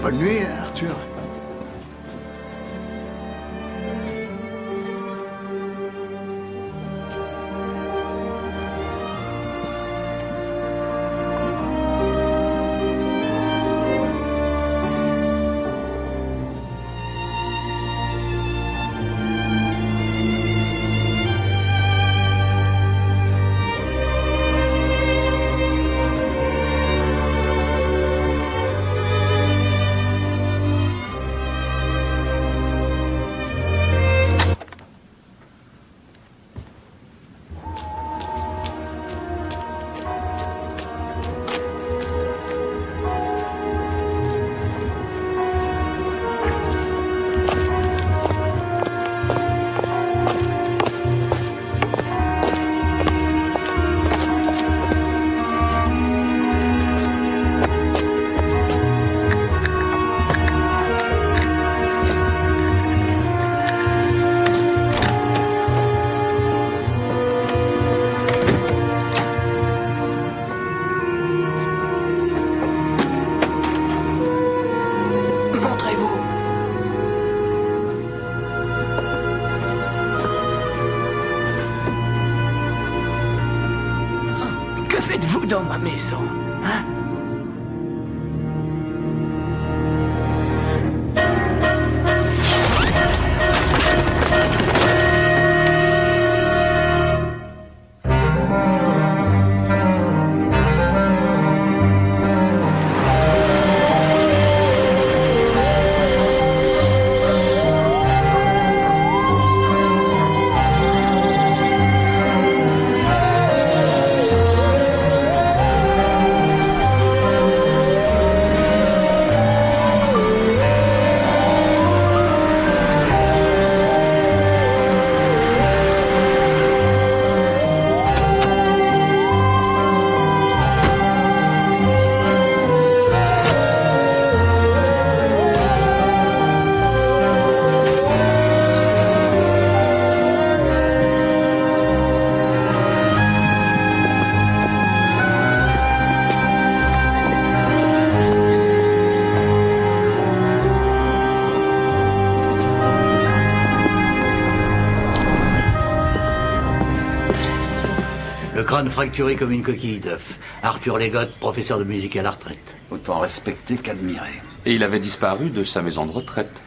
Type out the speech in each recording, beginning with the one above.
Bonne nuit, Arthur. Que faites-vous dans ma maison, hein? Le crâne fracturé comme une coquille d'œuf. Arthur Legotte, professeur de musique à la retraite. Autant respecter qu'admirer. Et il avait disparu de sa maison de retraite.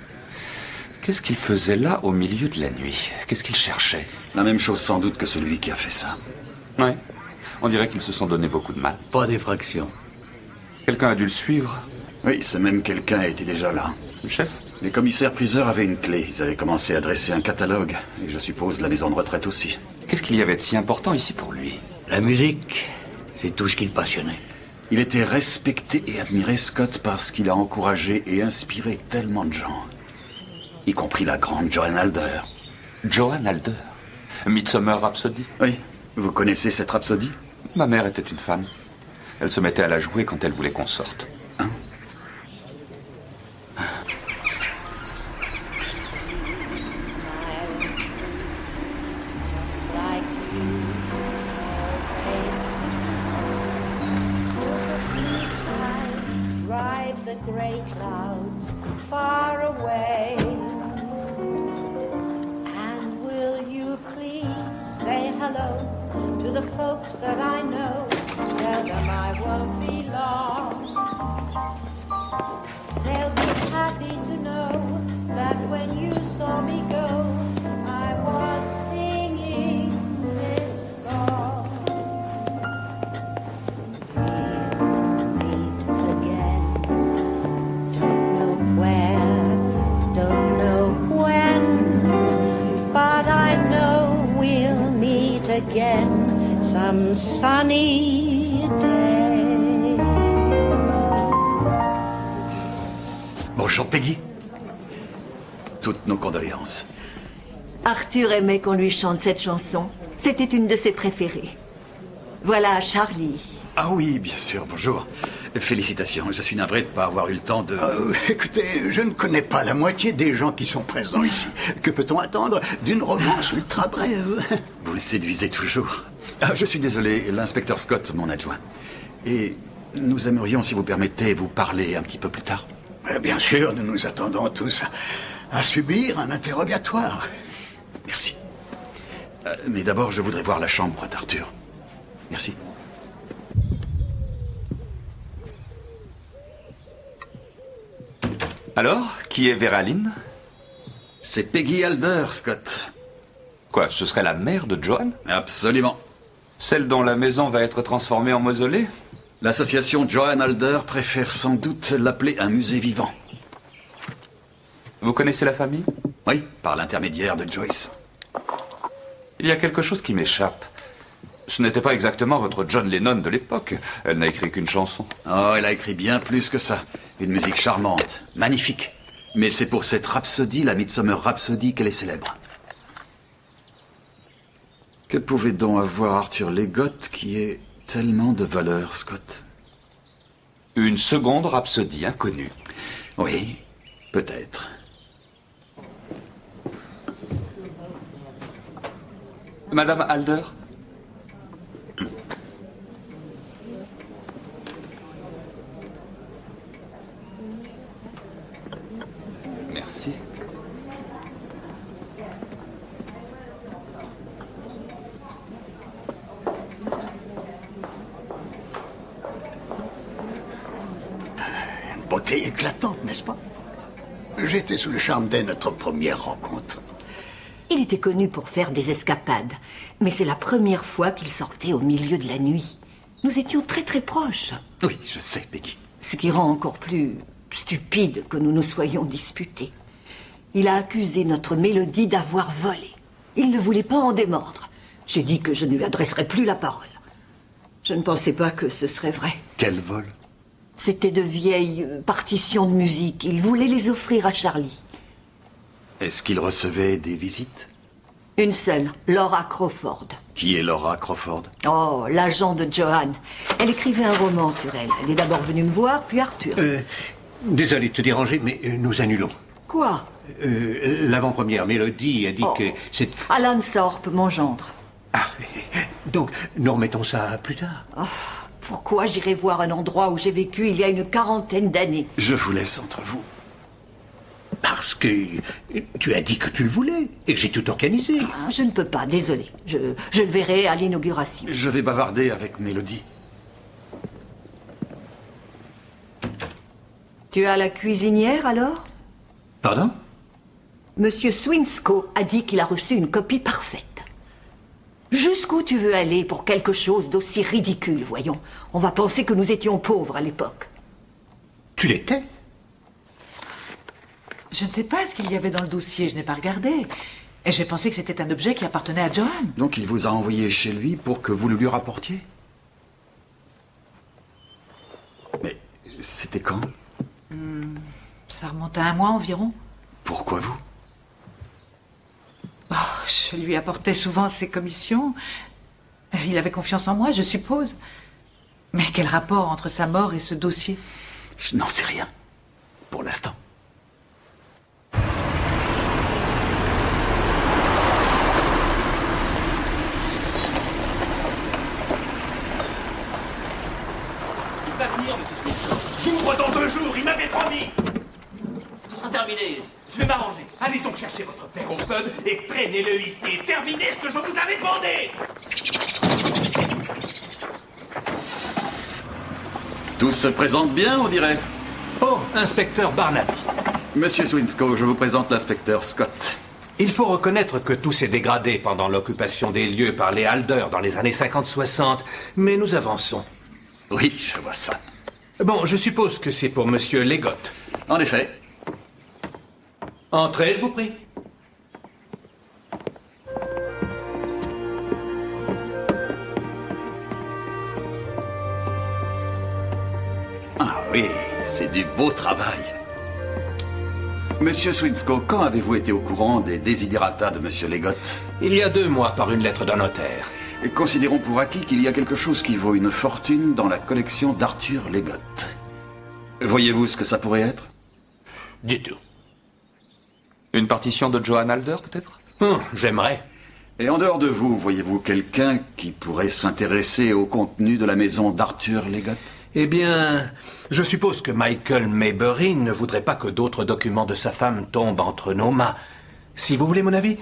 Qu'est-ce qu'il faisait là au milieu de la nuit? Qu'est-ce qu'il cherchait? La même chose sans doute que celui qui a fait ça. Ouais. On dirait qu'ils se sont donné beaucoup de mal. Pas d'effraction. Quelqu'un a dû le suivre? Oui, ce même quelqu'un était déjà là. Le chef? Les commissaires-priseurs avaient une clé. Ils avaient commencé à dresser un catalogue. Et je suppose la maison de retraite aussi. Qu'est-ce qu'il y avait de si important ici pour lui? La musique, c'est tout ce qui le passionnait. Il était respecté et admiré, Scott, parce qu'il a encouragé et inspiré tellement de gens. Y compris la grande Joan Alder. Joan Alder? Midsummer Rhapsody? Oui. Vous connaissez cette rhapsodie? Ma mère était une fan. Elle se mettait à la jouer quand elle voulait qu'on sorte. Hein? The gray clouds far away. And will you please say hello to the folks that I know? Tell them I won't be long. They'll be happy to know that when you saw me go, I was singing this song. We'll meet again. Again some sunny day. Bonjour Peggy. Toutes nos condoléances. Arthur aimait qu'on lui chante cette chanson. C'était une de ses préférées. Voilà Charlie. Ah oui, bien sûr, bonjour. Félicitations, je suis navré de ne pas avoir eu le temps de... Écoutez, je ne connais pas la moitié des gens qui sont présents ici. Que peut-on attendre d'une romance ultra brève? Vous le séduisez toujours. Ah, je suis désolé, l'inspecteur Scott, mon adjoint. Et nous aimerions, si vous permettez, vous parler un petit peu plus tard. Bien sûr, nous nous attendons tous à subir un interrogatoire. Merci. Mais d'abord, je voudrais voir la chambre d'Arthur. Merci. Alors, qui est Vera Lynn? C'est Peggy Alder, Scott. Quoi, ce serait la mère de Joan? Absolument. Celle dont la maison va être transformée en mausolée? L'association Joan Alder préfère sans doute l'appeler un musée vivant. Vous connaissez la famille? Oui, par l'intermédiaire de Joyce. Il y a quelque chose qui m'échappe. Ce n'était pas exactement votre John Lennon de l'époque. Elle n'a écrit qu'une chanson. Oh, elle a écrit bien plus que ça. Une musique charmante, magnifique. Mais c'est pour cette rhapsodie, la Midsummer Rhapsody, qu'elle est célèbre. Que pouvait donc avoir Arthur Leggott qui ait tellement de valeur, Scott? Une seconde rhapsodie inconnue. Oui, peut-être. Madame Alder? Merci. Une beauté éclatante, n'est-ce pas? J'étais sous le charme dès notre première rencontre. Il était connu pour faire des escapades, mais c'est la première fois qu'il sortait au milieu de la nuit. Nous étions très très proches. Oui, je sais, Peggy. Ce qui rend encore plus stupide que nous nous soyons disputés. Il a accusé notre Mélodie d'avoir volé. Il ne voulait pas en démordre. J'ai dit que je ne lui adresserais plus la parole. Je ne pensais pas que ce serait vrai. Quel vol? C'était de vieilles partitions de musique. Il voulait les offrir à Charlie. Est-ce qu'il recevait des visites? Une seule, Laura Crawford. Qui est Laura Crawford? Oh, l'agent de Joan. Elle écrivait un roman sur elle. Elle est d'abord venue me voir, puis Arthur. Désolé de te déranger, mais nous annulons. Quoi? L'avant-première Mélodie a dit Oh. que c'est... Alan Thorpe, mon gendre. Ah, donc nous remettons ça plus tard. Oh, pourquoi j'irai voir un endroit où j'ai vécu il y a une 40aine d'années? Je vous laisse entre vous. Parce que tu as dit que tu le voulais et que j'ai tout organisé. Ah, je ne peux pas, désolé. Je le verrai à l'inauguration. Je vais bavarder avec Mélodie. Tu as la cuisinière alors? Pardon? Monsieur Swinscoe a dit qu'il a reçu une copie parfaite. Jusqu'où tu veux aller pour quelque chose d'aussi ridicule, voyons? On va penser que nous étions pauvres à l'époque. Tu l'étais? Je ne sais pas ce qu'il y avait dans le dossier, je n'ai pas regardé. Et j'ai pensé que c'était un objet qui appartenait à Joan. Donc il vous a envoyé chez lui pour que vous le lui rapportiez? Mais c'était quand? Ça remonte à 1 mois environ. Pourquoi vous? Oh, je lui apportais souvent ses commissions. Il avait confiance en moi, je suppose. Mais quel rapport entre sa mort et ce dossier? Je n'en sais rien. Pour l'instant. Il va venir, monsieur Smith. J'ouvre dans 2 jours, il m'avait promis. Ce sera terminé. Je vais m'arranger. Allez donc chercher votre père au pub et traînez-le ici. Et terminez ce que je vous avais demandé. Tout se présente bien, on dirait. Oh, inspecteur Barnaby. Monsieur Swinscoe, je vous présente l'inspecteur Scott. Il faut reconnaître que tout s'est dégradé pendant l'occupation des lieux par les Alder dans les années 50-60, mais nous avançons. Oui, je vois ça. Bon, je suppose que c'est pour monsieur Leggott. En effet. Entrez, je vous prie. Ah oui, c'est du beau travail. Monsieur Swinscoe, quand avez-vous été au courant des desiderata de monsieur Leggott? Il y a 2 mois par une lettre d'un notaire. Et considérons pour acquis qu'il y a quelque chose qui vaut une fortune dans la collection d'Arthur Leggott. Voyez-vous ce que ça pourrait être? Du tout. Une partition de Joan Alder, peut-être? J'aimerais. Et en dehors de vous, voyez-vous quelqu'un qui pourrait s'intéresser au contenu de la maison d'Arthur Leggott? Eh bien, je suppose que Michael Maybury ne voudrait pas que d'autres documents de sa femme tombent entre nos mains. Si vous voulez mon avis,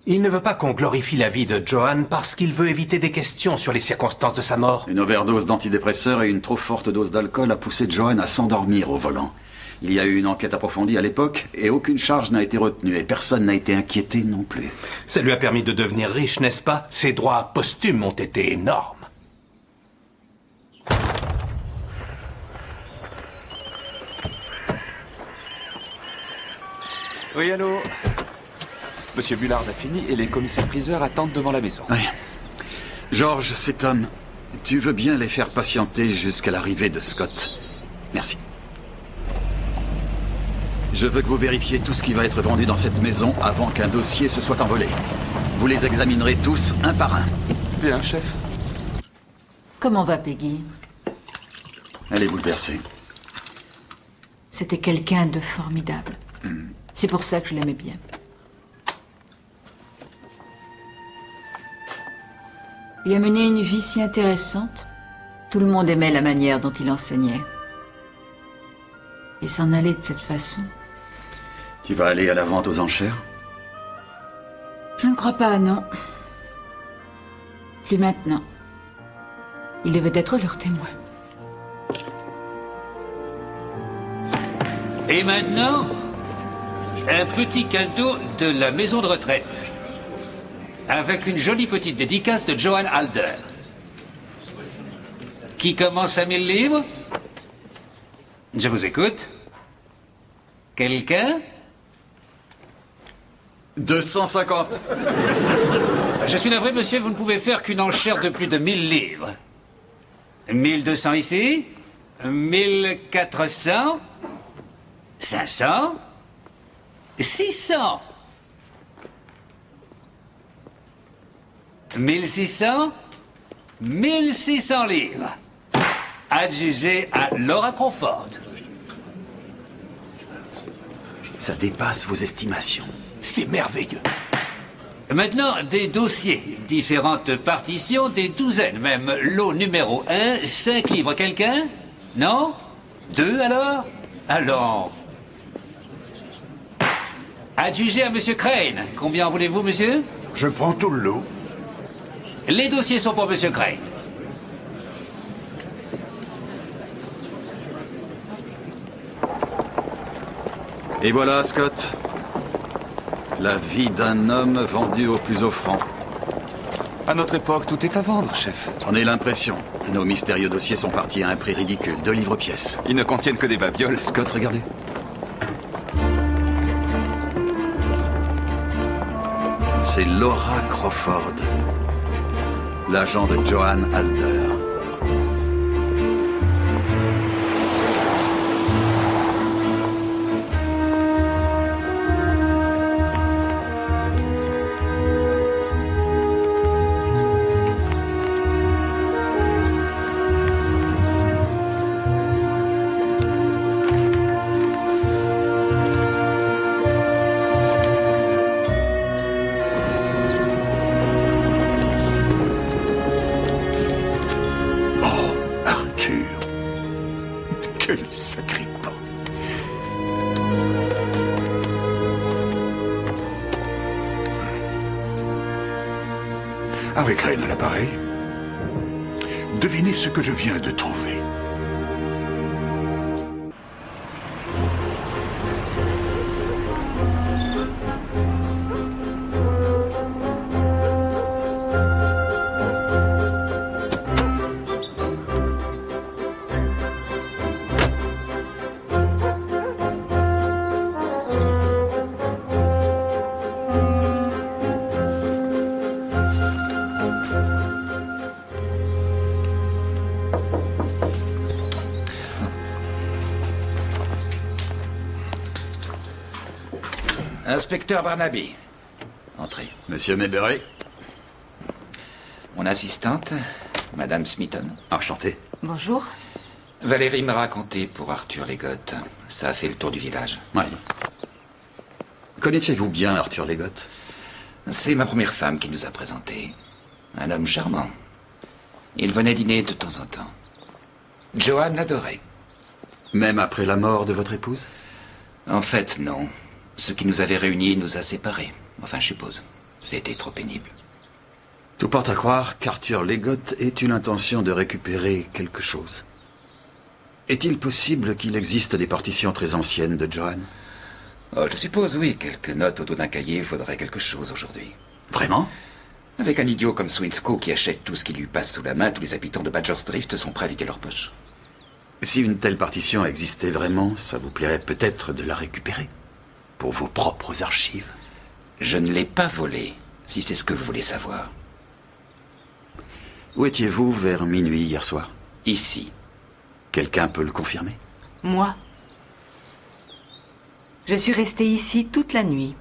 il ne veut pas qu'on glorifie la vie de Joanne parce qu'il veut éviter des questions sur les circonstances de sa mort. Une overdose d'antidépresseurs et une trop forte dose d'alcool a poussé Joanne à s'endormir au volant. Il y a eu une enquête approfondie à l'époque et aucune charge n'a été retenue et personne n'a été inquiété non plus. Ça lui a permis de devenir riche, n'est-ce pas? Ses droits posthumes ont été énormes. Oui, allô? Monsieur Bullard a fini et les commissaires-priseurs attendent devant la maison. Oui. George, cet homme, tu veux bien les faire patienter jusqu'à l'arrivée de Scott? Merci. Je veux que vous vérifiez tout ce qui va être vendu dans cette maison avant qu'un dossier se soit envolé. Vous les examinerez tous un par un. Bien, chef. Comment va Peggy? Elle est bouleversée. C'était quelqu'un de formidable. C'est pour ça que je l'aimais bien. Il a mené une vie si intéressante. Tout le monde aimait la manière dont il enseignait. Et s'en aller de cette façon. Tu vas aller à la vente aux enchères? Je ne crois pas, non. Plus maintenant. Il devait être leur témoin. Et maintenant, un petit cadeau de la maison de retraite. Avec une jolie petite dédicace de Joanne Alder. Qui commence à 1000 livres? Je vous écoute. Quelqu'un? 250. Je suis navré, monsieur, vous ne pouvez faire qu'une enchère de plus de 1000 livres. 1200 ici? 1400? 500? 600? 1600? 1600 livres. Adjugé à Laura Crawford. Ça dépasse vos estimations. C'est merveilleux. Maintenant, des dossiers, différentes partitions, des douzaines même. Lot numéro 1, 5 livres, quelqu'un? Non? 2 alors? Allons. Adjugé à Monsieur Crane. Combien voulez-vous, monsieur? Je prends tout le lot. Les dossiers sont pour Monsieur Crane. Et voilà, Scott. La vie d'un homme vendu au plus offrant. À notre époque, tout est à vendre, chef. J'en ai l'impression. Nos mystérieux dossiers sont partis à un prix ridicule, 2 livres pièce. Ils ne contiennent que des babioles. Scott, regardez. C'est Laura Crawford, l'agent de Joanne Alder. Quel sacré pas. Avec Crane à l'appareil, devinez ce que je viens de trouver. Inspecteur Barnaby. Entrez. Monsieur Maybury. Mon assistante, Madame Smithon. Enchanté. Bonjour. Valérie m'a raconté pour Arthur Legotte. Ça a fait le tour du village. Oui. Connaissiez-vous bien Arthur Legotte? C'est ma première femme qui nous a présentés. Un homme charmant. Il venait dîner de temps en temps. Joanne l'adorait. Même après la mort de votre épouse? En fait, non. Ce qui nous avait réunis nous a séparés. Enfin, je suppose. C'était trop pénible. Tout porte à croire qu'Arthur Leggott ait eu l'intention de récupérer quelque chose. Est-il possible qu'il existe des partitions très anciennes de Joanne? Oh, je suppose, oui. Quelques notes au dos d'un cahier faudrait quelque chose aujourd'hui. Vraiment? Avec un idiot comme Swinscoe qui achète tout ce qui lui passe sous la main, tous les habitants de Badger's Drift sont prêts à vider leur poche. Si une telle partition existait vraiment, ça vous plairait peut-être de la récupérer pour vos propres archives. Je ne l'ai pas volée, si c'est ce que vous voulez savoir. Où étiez-vous vers minuit hier soir? Ici. Quelqu'un peut le confirmer? Moi. Je suis restée ici toute la nuit.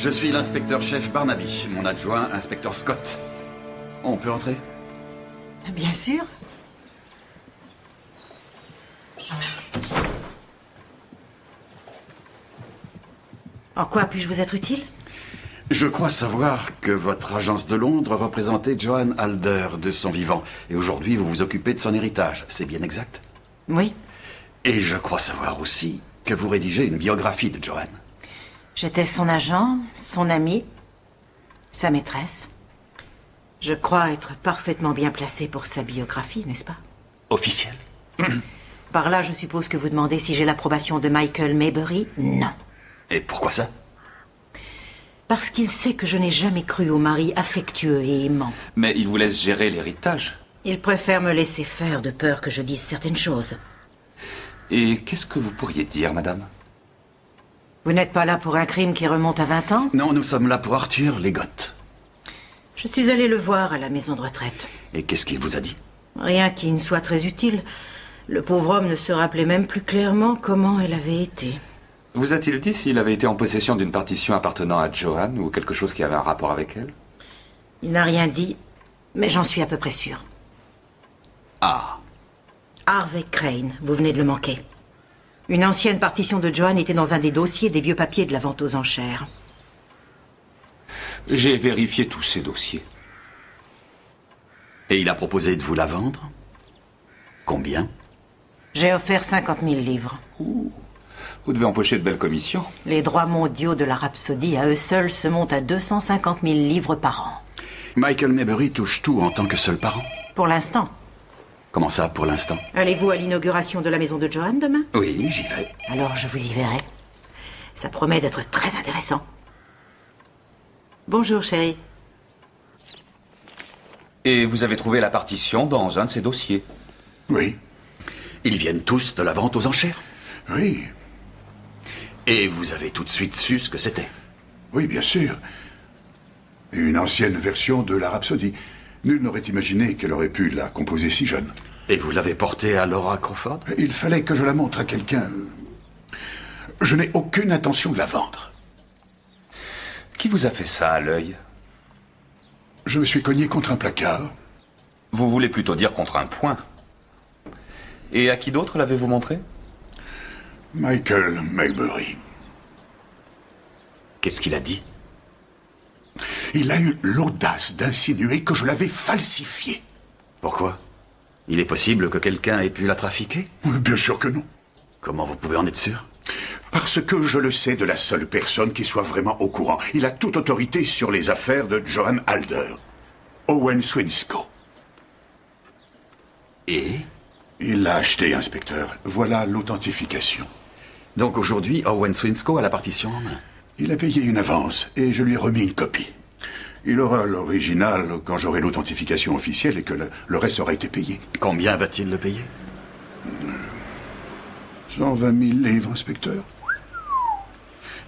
Je suis l'inspecteur-chef Barnaby, mon adjoint, inspecteur Scott. On peut entrer? Bien sûr. En quoi puis-je vous être utile? Je crois savoir que votre agence de Londres représentait Joanne Alder de son vivant. Et aujourd'hui, vous vous occupez de son héritage. C'est bien exact? Oui. Et je crois savoir aussi que vous rédigez une biographie de Joanne. J'étais son agent, son ami, sa maîtresse. Je crois être parfaitement bien placé pour sa biographie, n'est-ce pas? Officielle? Par là, je suppose que vous demandez si j'ai l'approbation de Michael Maybury? Non. Et pourquoi ça? Parce qu'il sait que je n'ai jamais cru au mari affectueux et aimant. Mais il vous laisse gérer l'héritage. Il préfère me laisser faire de peur que je dise certaines choses. Et qu'est-ce que vous pourriez dire, madame? Vous n'êtes pas là pour un crime qui remonte à 20 ans? Non, nous sommes là pour Arthur Leggott. Je suis allée le voir à la maison de retraite. Et qu'est-ce qu'il vous a dit? Rien qui ne soit très utile. Le pauvre homme ne se rappelait même plus clairement comment elle avait été. Vous a-t-il dit s'il avait été en possession d'une partition appartenant à Joanne ou quelque chose qui avait un rapport avec elle? Il n'a rien dit, mais j'en suis à peu près sûre. Ah. Harvey Crane, vous venez de le manquer. Une ancienne partition de Joanne était dans un des dossiers des vieux papiers de la vente aux enchères. J'ai vérifié tous ces dossiers. Et il a proposé de vous la vendre? Combien? J'ai offert 50 000 livres. Ouh. Vous devez empocher de belles commissions. Les droits mondiaux de la Rhapsodie, à eux seuls, se montent à 250 000 livres par an. Michael Maybury touche tout en tant que seul parent? Pour l'instant. Comment ça, pour l'instant? Allez-vous à l'inauguration de la maison de Joanne demain? Oui, j'y vais. Alors je vous y verrai. Ça promet d'être très intéressant. Bonjour, chérie. Et vous avez trouvé la partition dans un de ces dossiers? Oui. Ils viennent tous de la vente aux enchères? Oui. Et vous avez tout de suite su ce que c'était? Oui, bien sûr. Une ancienne version de la Rhapsodie. Nul n'aurait imaginé qu'elle aurait pu la composer si jeune. Et vous l'avez portée à Laura Crawford? Il fallait que je la montre à quelqu'un. Je n'ai aucune intention de la vendre. Qui vous a fait ça à l'œil? Je me suis cogné contre un placard. Vous voulez plutôt dire contre un poing. Et à qui d'autre l'avez-vous montré? Michael Maybury. Qu'est-ce qu'il a dit? Il a eu l'audace d'insinuer que je l'avais falsifiée. Pourquoi? Il est possible que quelqu'un ait pu la trafiquer? Bien sûr que non. Comment vous pouvez en être sûr? Parce que je le sais de la seule personne qui soit vraiment au courant. Il a toute autorité sur les affaires de Joanne Alder. Owen Swinscoe. Et? Il l'a acheté, inspecteur. Voilà l'authentification. Donc aujourd'hui, Owen Swinscoe a la partition en main? Il a payé une avance et je lui ai remis une copie. Il aura l'original quand j'aurai l'authentification officielle et que le reste aura été payé. Combien va-t-il le payer? 120 000 livres, inspecteur.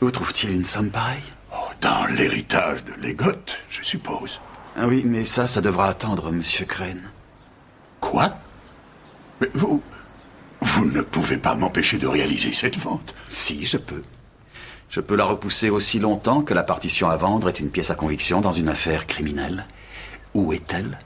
Où trouve-t-il une somme pareille? Oh, dans l'héritage de Leggott, je suppose. Ah oui, mais ça devra attendre, Monsieur Crane. Quoi? Mais vous ne pouvez pas m'empêcher de réaliser cette vente. Si, je peux. Je peux la repousser aussi longtemps que la partition à vendre est une pièce à conviction dans une affaire criminelle. Où est-elle?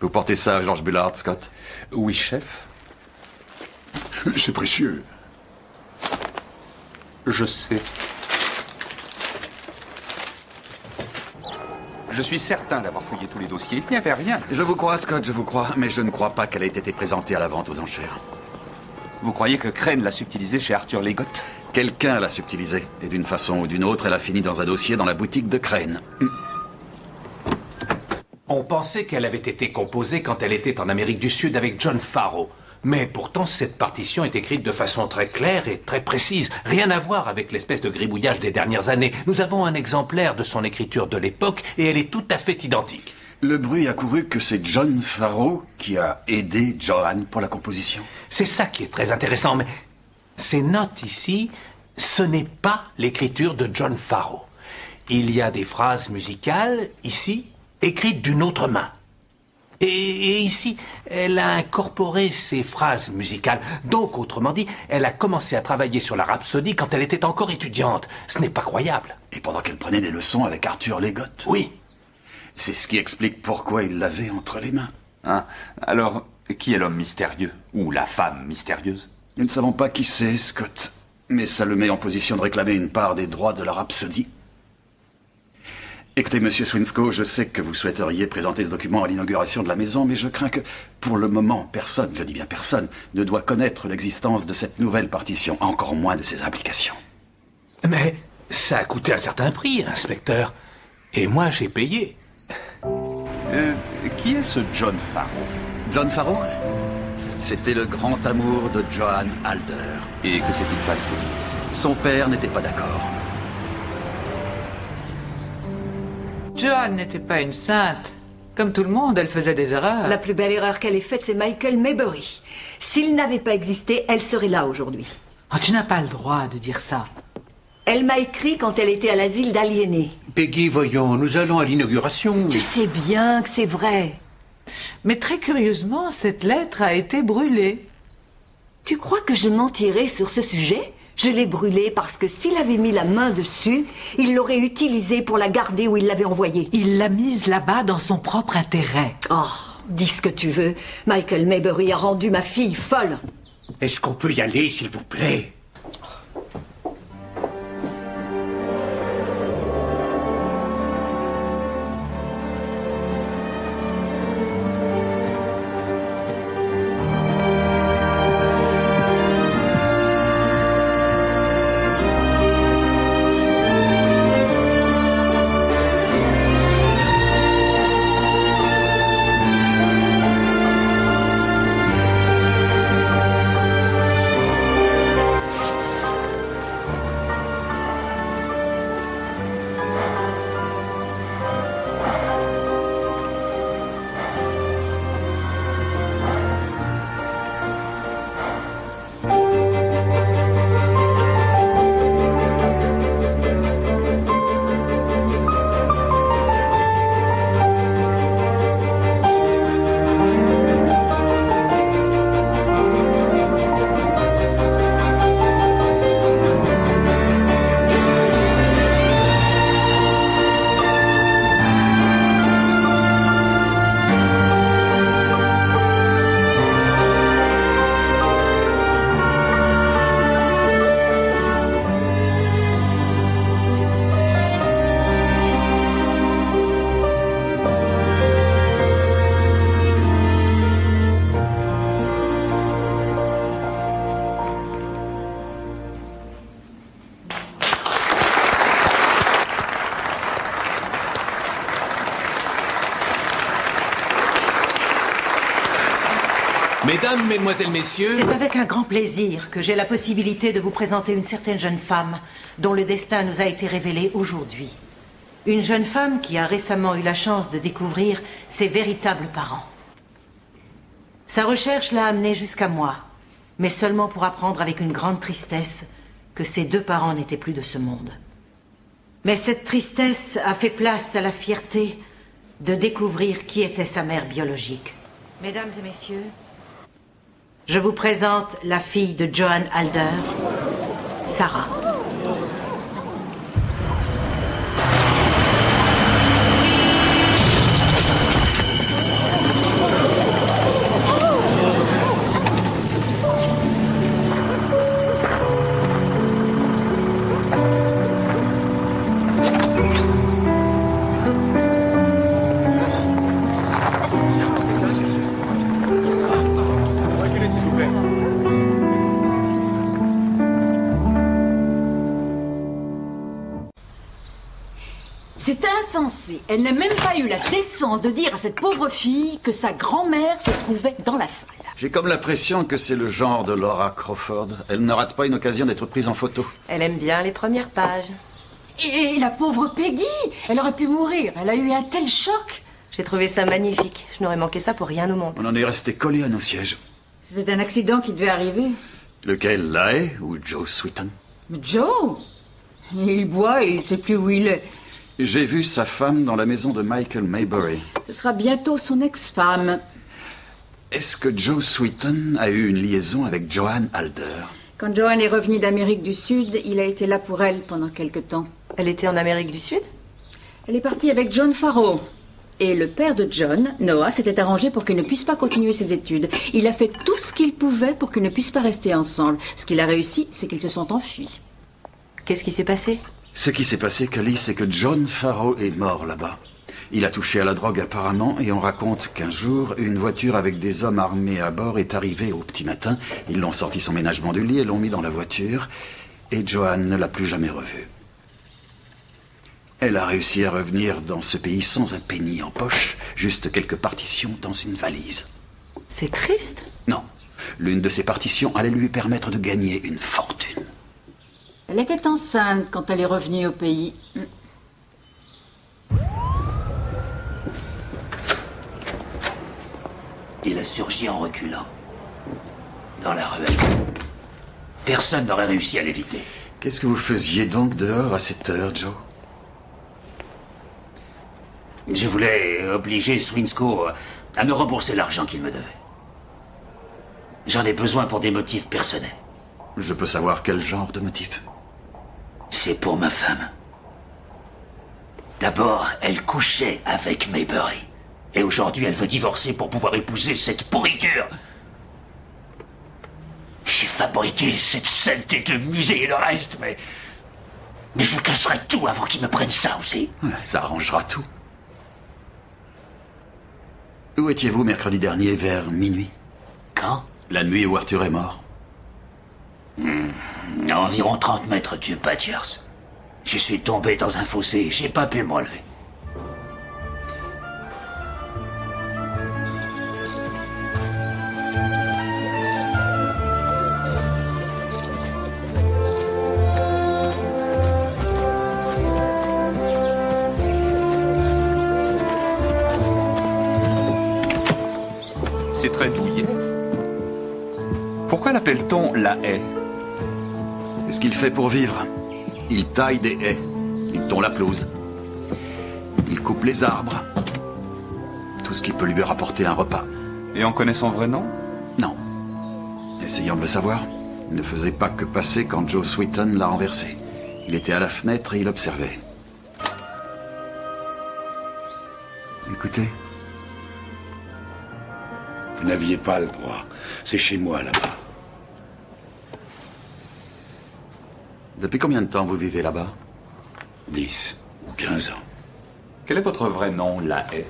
Vous portez ça à George Bullard, Scott? Oui, chef. C'est précieux. Je sais. Je suis certain d'avoir fouillé tous les dossiers. Il n'y avait rien. Je vous crois, Scott, je vous crois. Mais je ne crois pas qu'elle ait été présentée à la vente aux enchères. Vous croyez que Crane l'a subtilisée chez Arthur Leggott? Quelqu'un l'a subtilisée. Et d'une façon ou d'une autre, elle a fini dans un dossier dans la boutique de Crane. On pensait qu'elle avait été composée quand elle était en Amérique du Sud avec John Farrow. Mais pourtant, cette partition est écrite de façon très claire et très précise. Rien à voir avec l'espèce de gribouillage des dernières années. Nous avons un exemplaire de son écriture de l'époque et elle est tout à fait identique. Le bruit a couru que c'est John Farrow qui a aidé Joanne pour la composition. C'est ça qui est très intéressant, mais ces notes ici, ce n'est pas l'écriture de John Farrow. Il y a des phrases musicales, ici, écrites d'une autre main. Et ici, elle a incorporé ces phrases musicales. Donc, autrement dit, elle a commencé à travailler sur la rhapsodie quand elle était encore étudiante. Ce n'est pas croyable. Et pendant qu'elle prenait des leçons avec Arthur Leggott. Oui. C'est ce qui explique pourquoi il l'avait entre les mains. Hein? Alors, qui est l'homme mystérieux? Ou la femme mystérieuse? Nous ne savons pas qui c'est, Scott. Mais ça le met en position de réclamer une part des droits de la rhapsodie. Écoutez, Monsieur Swinscoe, je sais que vous souhaiteriez présenter ce document à l'inauguration de la maison, mais je crains que, pour le moment, personne, je dis bien personne, ne doit connaître l'existence de cette nouvelle partition, encore moins de ses implications. Mais ça a coûté un certain prix, inspecteur. Et moi, j'ai payé. Qui est ce John Farrow? John Farrow? C'était le grand amour de Joanne Alder. Et que s'est-il passé? Son père n'était pas d'accord. Joanne n'était pas une sainte. Comme tout le monde, elle faisait des erreurs. La plus belle erreur qu'elle ait faite, c'est Michael Maybury. S'il n'avait pas existé, elle serait là aujourd'hui. Oh, tu n'as pas le droit de dire ça. Elle m'a écrit quand elle était à l'asile d'aliénés. Peggy, voyons, nous allons à l'inauguration. Tu sais bien que c'est vrai. Mais très curieusement, cette lettre a été brûlée. Tu crois que je mentirais sur ce sujet ? Je l'ai brûlée parce que s'il avait mis la main dessus, il l'aurait utilisée pour la garder où il l'avait envoyée. Il l'a mise là-bas dans son propre intérêt. Oh, dis ce que tu veux. Michael Maybury a rendu ma fille folle. Est-ce qu'on peut y aller, s'il vous plaît? Mesdames, mesdemoiselles, messieurs... C'est avec un grand plaisir que j'ai la possibilité de vous présenter une certaine jeune femme dont le destin nous a été révélé aujourd'hui. Une jeune femme qui a récemment eu la chance de découvrir ses véritables parents. Sa recherche l'a amené jusqu'à moi, mais seulement pour apprendre avec une grande tristesse que ses 2 parents n'étaient plus de ce monde. Mais cette tristesse a fait place à la fierté de découvrir qui était sa mère biologique. Mesdames et messieurs, je vous présente la fille de Johan Alder, Sarah. C'est insensé. Elle n'a même pas eu la décence de dire à cette pauvre fille que sa grand-mère se trouvait dans la salle. J'ai comme l'impression que c'est le genre de Laura Crawford. Elle ne rate pas une occasion d'être prise en photo. Elle aime bien les premières pages. Et la pauvre Peggy, elle aurait pu mourir. Elle a eu un tel choc. J'ai trouvé ça magnifique. Je n'aurais manqué ça pour rien au monde. On en est resté collés à nos sièges. C'était un accident qui devait arriver. Lequel, la haie ou Joe Sweeton? Mais Joe, il boit et il sait plus où il est. J'ai vu sa femme dans la maison de Michael Maybury. Ce sera bientôt son ex-femme. Est-ce que Joe Sweeton a eu une liaison avec Johan Alder? Quand Johan est revenu d'Amérique du Sud, il a été là pour elle pendant quelque temps. Elle était en Amérique du Sud? Elle est partie avec John Farrow. Et le père de John, Noah, s'était arrangé pour qu'il ne puisse pas continuer ses études. Il a fait tout ce qu'il pouvait pour qu'ils ne puissent pas rester ensemble. Ce qu'il a réussi, c'est qu'ils se sont enfuis. Qu'est-ce qui s'est passé? Ce qui s'est passé, Kelly, c'est que John Farrow est mort là-bas. Il a touché à la drogue apparemment, et on raconte qu'un jour, une voiture avec des hommes armés à bord est arrivée au petit matin. Ils l'ont sorti son ménagement du lit et l'ont mis dans la voiture, et Johan ne l'a plus jamais revu. Elle a réussi à revenir dans ce pays sans un penny en poche, juste quelques partitions dans une valise. C'est triste. Non. L'une de ces partitions allait lui permettre de gagner une fortune. Elle était enceinte quand elle est revenue au pays. Il a surgi en reculant. Dans la ruelle. Personne n'aurait réussi à l'éviter. Qu'est-ce que vous faisiez donc dehors à cette heure, Joe? Je voulais obliger Swinscoe à me rembourser l'argent qu'il me devait. J'en ai besoin pour des motifs personnels. Je peux savoir quel genre de motif? C'est pour ma femme. D'abord, elle couchait avec Maybury. Et aujourd'hui, elle veut divorcer pour pouvoir épouser cette pourriture. J'ai fabriqué cette saleté de musée et le reste, mais je vous casserai tout avant qu'ils me prennent ça aussi. Ça arrangera tout. Où étiez-vous mercredi dernier vers minuit? Quand? La nuit où Arthur est mort. À environ 30 mètres du Badgers. Je suis tombé dans un fossé et j'ai pas pu me relever. C'est très douillet. Pourquoi l'appelle-t-on la haie? C'est ce qu'il fait pour vivre. Il taille des haies. Il tond la pelouse. Il coupe les arbres. Tout ce qui peut lui rapporter un repas. Et on connaît son vrai nom? Non. Essayons de le savoir. Il ne faisait pas que passer quand Joe Sweeton l'a renversé. Il était à la fenêtre et il observait. Écoutez. Vous n'aviez pas le droit. C'est chez moi, là-bas. Depuis combien de temps vous vivez là-bas? 10 ou 15 ans. Quel est votre vrai nom, la haie?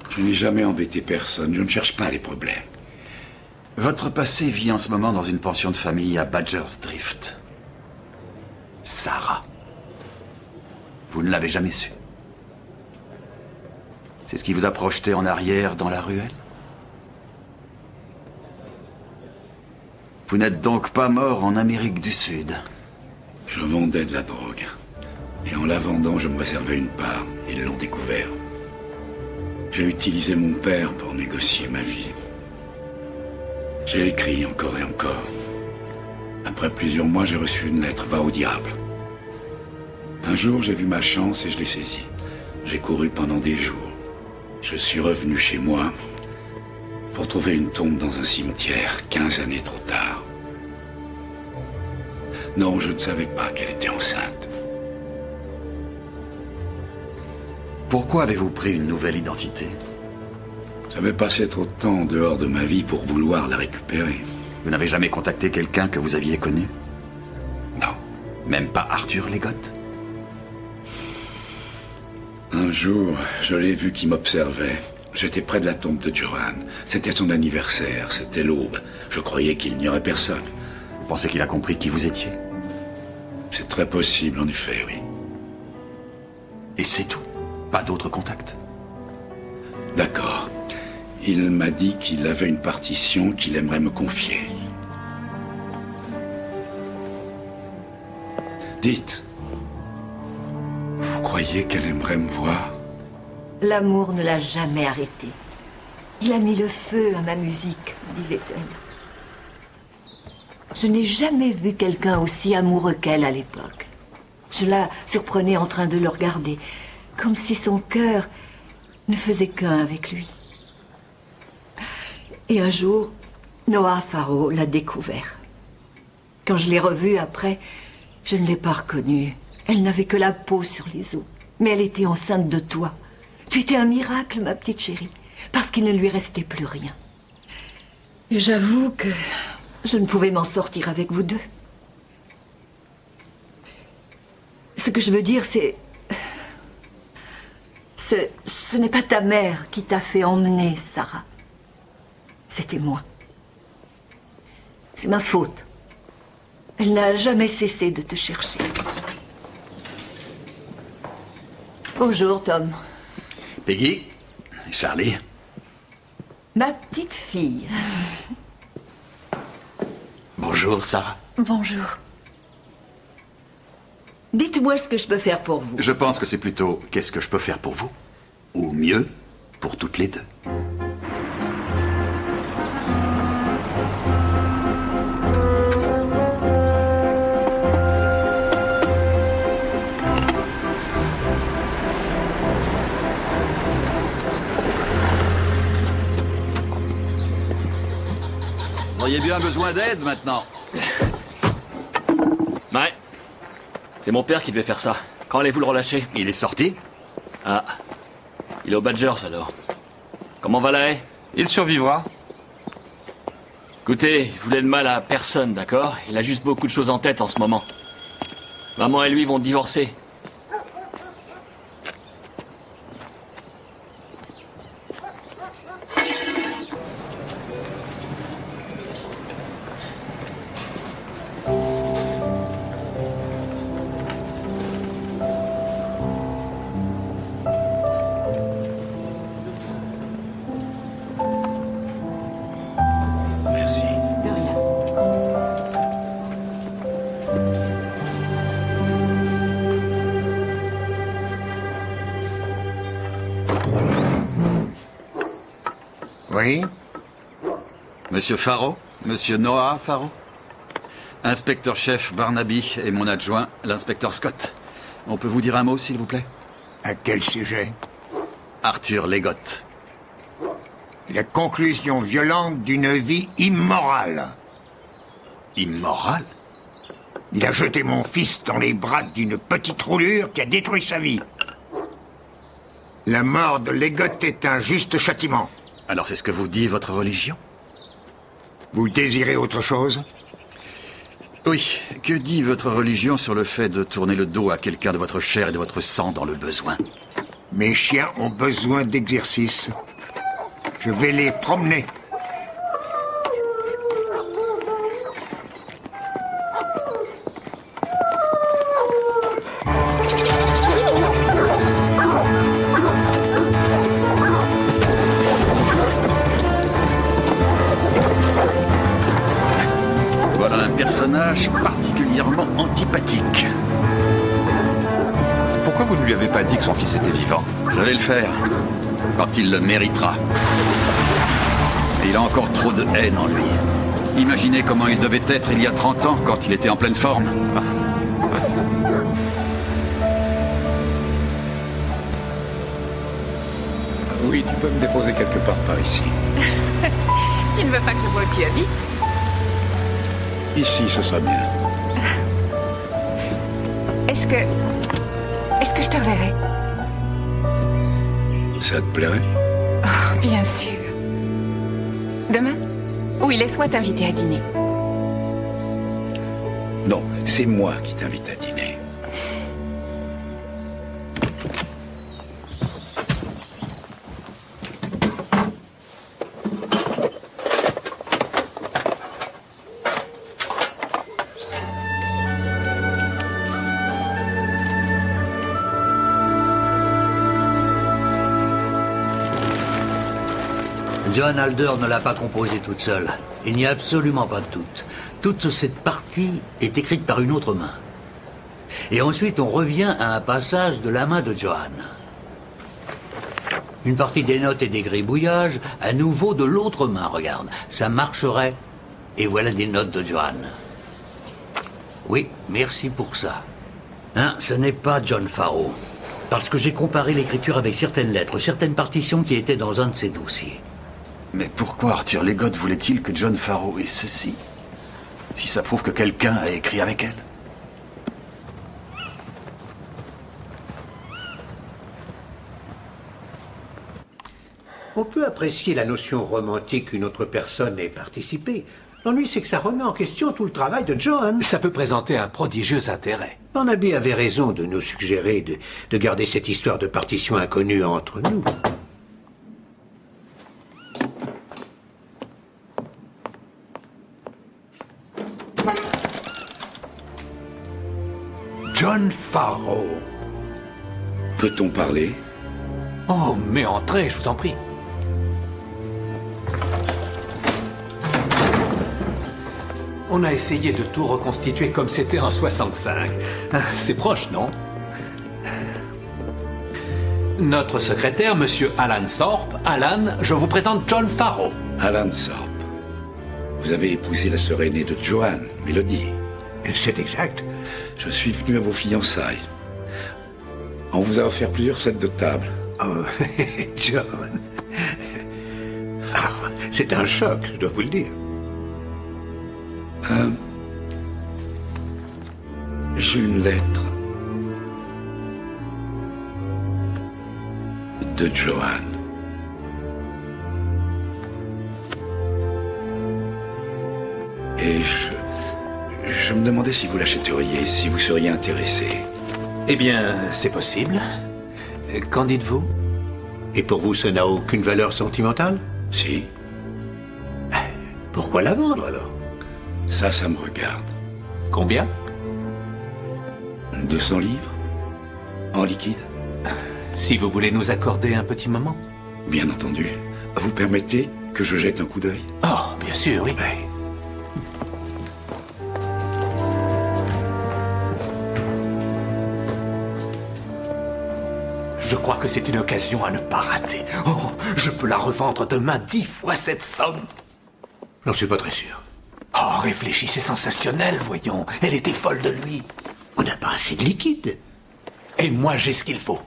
Je n'ai jamais embêté personne. Je ne cherche pas les problèmes. Votre passé vit en ce moment dans une pension de famille à Badger's Drift. Sarah. Vous ne l'avez jamais su. C'est ce qui vous a projeté en arrière dans la ruelle? Vous n'êtes donc pas mort en Amérique du Sud? Je vendais de la drogue. Et en la vendant, je me réservais une part. Ils l'ont découvert. J'ai utilisé mon père pour négocier ma vie. J'ai écrit encore et encore. Après plusieurs mois, j'ai reçu une lettre. Va au diable. Un jour, j'ai vu ma chance et je l'ai saisie. J'ai couru pendant des jours. Je suis revenu chez moi pour trouver une tombe dans un cimetière 15 années trop tard. Non, je ne savais pas qu'elle était enceinte. Pourquoi avez-vous pris une nouvelle identité? J'avais passé trop de temps en dehors de ma vie pour vouloir la récupérer. Vous n'avez jamais contacté quelqu'un que vous aviez connu? Non. Même pas Arthur Legotte? Un jour, je l'ai vu qui m'observait. J'étais près de la tombe de Joanne. C'était son anniversaire, c'était l'aube. Je croyais qu'il n'y aurait personne. Vous pensez qu'il a compris qui vous étiez? C'est très possible, en effet, oui. Et c'est tout? Pas d'autres contacts? D'accord. Il m'a dit qu'il avait une partition qu'il aimerait me confier. Dites. Vous croyez qu'elle aimerait me voir? L'amour ne l'a jamais arrêté. Il a mis le feu à ma musique, disait-elle. Je n'ai jamais vu quelqu'un aussi amoureux qu'elle à l'époque. Je la surprenais en train de le regarder, comme si son cœur ne faisait qu'un avec lui. Et un jour, Noah Farrow l'a découvert. Quand je l'ai revue après, je ne l'ai pas reconnue. Elle n'avait que la peau sur les os. Mais elle était enceinte de toi. Tu étais un miracle, ma petite chérie, parce qu'il ne lui restait plus rien. Et j'avoue que je ne pouvais m'en sortir avec vous deux. Ce que je veux dire, c'est... Ce n'est pas ta mère qui t'a fait emmener, Sarah. C'était moi. C'est ma faute. Elle n'a jamais cessé de te chercher. Bonjour, Tom. Peggy, Charlie. Ma petite fille. Bonjour, Sarah. Bonjour. Dites-moi ce que je peux faire pour vous. Je pense que c'est plutôt qu'est-ce que je peux faire pour vous? Ou mieux, pour toutes les deux. Vous auriez bien besoin d'aide maintenant. Ouais. C'est mon père qui devait faire ça. Quand allez-vous le relâcher? Il est sorti? Ah. Il est au Badgers alors. Comment va la haie? Il survivra. Écoutez, il voulait de mal à personne, d'accord? Il a juste beaucoup de choses en tête en ce moment. Maman et lui vont divorcer. Oui? Monsieur Farrow? Monsieur Noah Farrow? Inspecteur-chef Barnaby et mon adjoint, l'inspecteur Scott. On peut vous dire un mot, s'il vous plaît? À quel sujet? Arthur Legotte. La conclusion violente d'une vie immorale. Immorale? Il a jeté mon fils dans les bras d'une petite roulure qui a détruit sa vie. La mort de Legotte est un juste châtiment. Alors c'est ce que vous dit votre religion? Vous désirez autre chose? Oui. Que dit votre religion sur le fait de tourner le dos à quelqu'un de votre chair et de votre sang dans le besoin? Mes chiens ont besoin d'exercice. Je vais les promener. Voilà un personnage particulièrement antipathique. Pourquoi vous ne lui avez pas dit que son fils était vivant? Je vais le faire, quand il le méritera. Et il a encore trop de haine en lui. Imaginez comment il devait être il y a 30 ans, quand il était en pleine forme. Oui, tu peux me déposer quelque part par ici. Tu ne veux pas que je vois où tu habites? Ici, ce sera bien. Est-ce que je te reverrai? Ça te plairait? Oh, bien sûr. Demain? Oui, laisse-moi t'inviter à dîner. Non, c'est moi qui t'invite à dîner. Joan Alder ne l'a pas composée toute seule. Il n'y a absolument pas de doute. Toute cette partie est écrite par une autre main. Et ensuite, on revient à un passage de la main de Joan. Une partie des notes et des gribouillages, à nouveau de l'autre main, regarde. Ça marcherait. Et voilà des notes de Joan. Oui, merci pour ça. Hein, ce n'est pas John Farrow. Parce que j'ai comparé l'écriture avec certaines lettres, certaines partitions qui étaient dans un de ses dossiers. Mais pourquoi Arthur Legott voulait-il que John Farrow ait ceci? Si ça prouve que quelqu'un a écrit avec elle. On peut apprécier la notion romantique qu'une autre personne ait participé. L'ennui, c'est que ça remet en question tout le travail de Joan. Ça peut présenter un prodigieux intérêt. Barnaby avait raison de nous suggérer de garder cette histoire de partition inconnue entre nous. John Farrow. Peut-on parler? Oh, mais entrez, je vous en prie. On a essayé de tout reconstituer comme c'était en 65. C'est proche, non? Notre secrétaire, Monsieur Alan Thorpe. Alan, je vous présente John Farrow. Alan Thorpe. Vous avez épousé la sœur aînée de Joan, Mélodie. C'est exact. Je suis venu à vos fiançailles. On vous a offert plusieurs sets de table. Oh, John. Ah, c'est un choc, je dois vous le dire. J'ai une lettre de Joan. Et je me demandais si vous l'achèteriez, si vous seriez intéressé. Eh bien, c'est possible. Qu'en dites-vous? Et pour vous, ça n'a aucune valeur sentimentale? Si. Pourquoi la vendre, alors? Ça me regarde. Combien? 200 livres. En liquide. Si vous voulez nous accorder un petit moment. Bien entendu. Vous permettez que je jette un coup d'œil? Oh, bien sûr, oui. Je crois que c'est une occasion à ne pas rater. Oh, je peux la revendre demain 10 fois cette somme. J'en suis pas très sûr. Oh, réfléchis, c'est sensationnel, voyons. Elle était folle de lui. On n'a pas assez de liquide. Et moi, j'ai ce qu'il faut.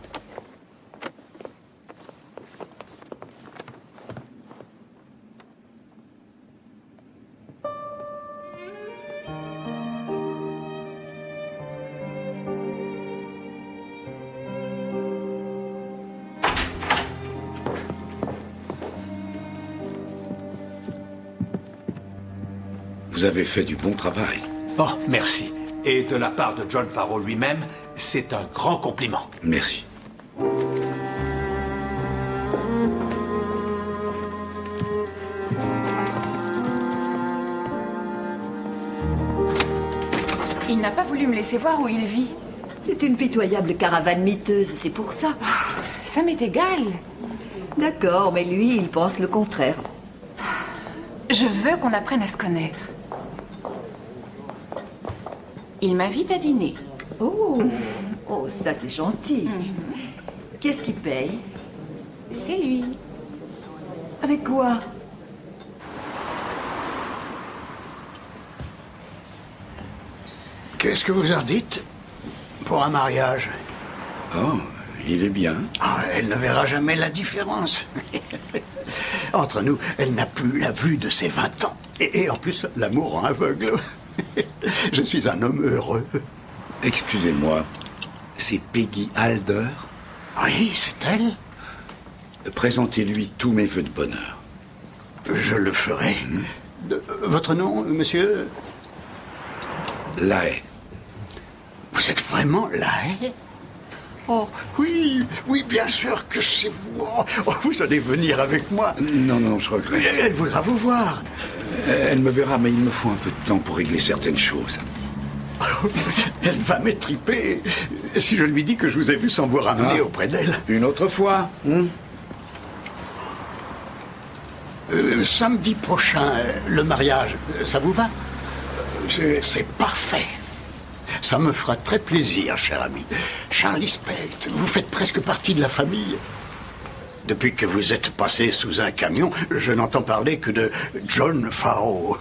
Vous avez fait du bon travail. Oh, merci. Et de la part de John Farrow lui-même, c'est un grand compliment. Merci. Il n'a pas voulu me laisser voir où il vit. C'est une pitoyable caravane miteuse, c'est pour ça. Ça m'est égal. D'accord, mais lui, il pense le contraire. Je veux qu'on apprenne à se connaître. Il m'invite à dîner. Oh, oh, ça c'est gentil. Qu'est-ce qu'il paye? C'est lui. Avec quoi? Qu'est-ce que vous en dites pour un mariage? Oh, il est bien. Ah, elle ne verra jamais la différence. Entre nous, elle n'a plus la vue de ses 20 ans. Et en plus, l'amour rend aveugle. Je suis un homme heureux. Excusez-moi, c'est Peggy Alder? Oui, c'est elle. Présentez-lui tous mes vœux de bonheur. Je le ferai. Votre nom, monsieur? Lahaye. Vous êtes vraiment Lahaye? Oh, oui, oui, bien sûr que c'est vous. Oh, vous allez venir avec moi. Non, non, je regrette. Elle voudra vous voir. Elle me verra, mais il me faut un peu de temps pour régler certaines choses. Elle va m'étriper si je lui dis que je vous ai vu sans vous ramener auprès d'elle. Une autre fois, samedi prochain, le mariage, ça vous va? C'est parfait. Ça me fera très plaisir, cher ami. Charlie Spelt, vous faites presque partie de la famille. Depuis que vous êtes passé sous un camion, je n'entends parler que de John Farrow.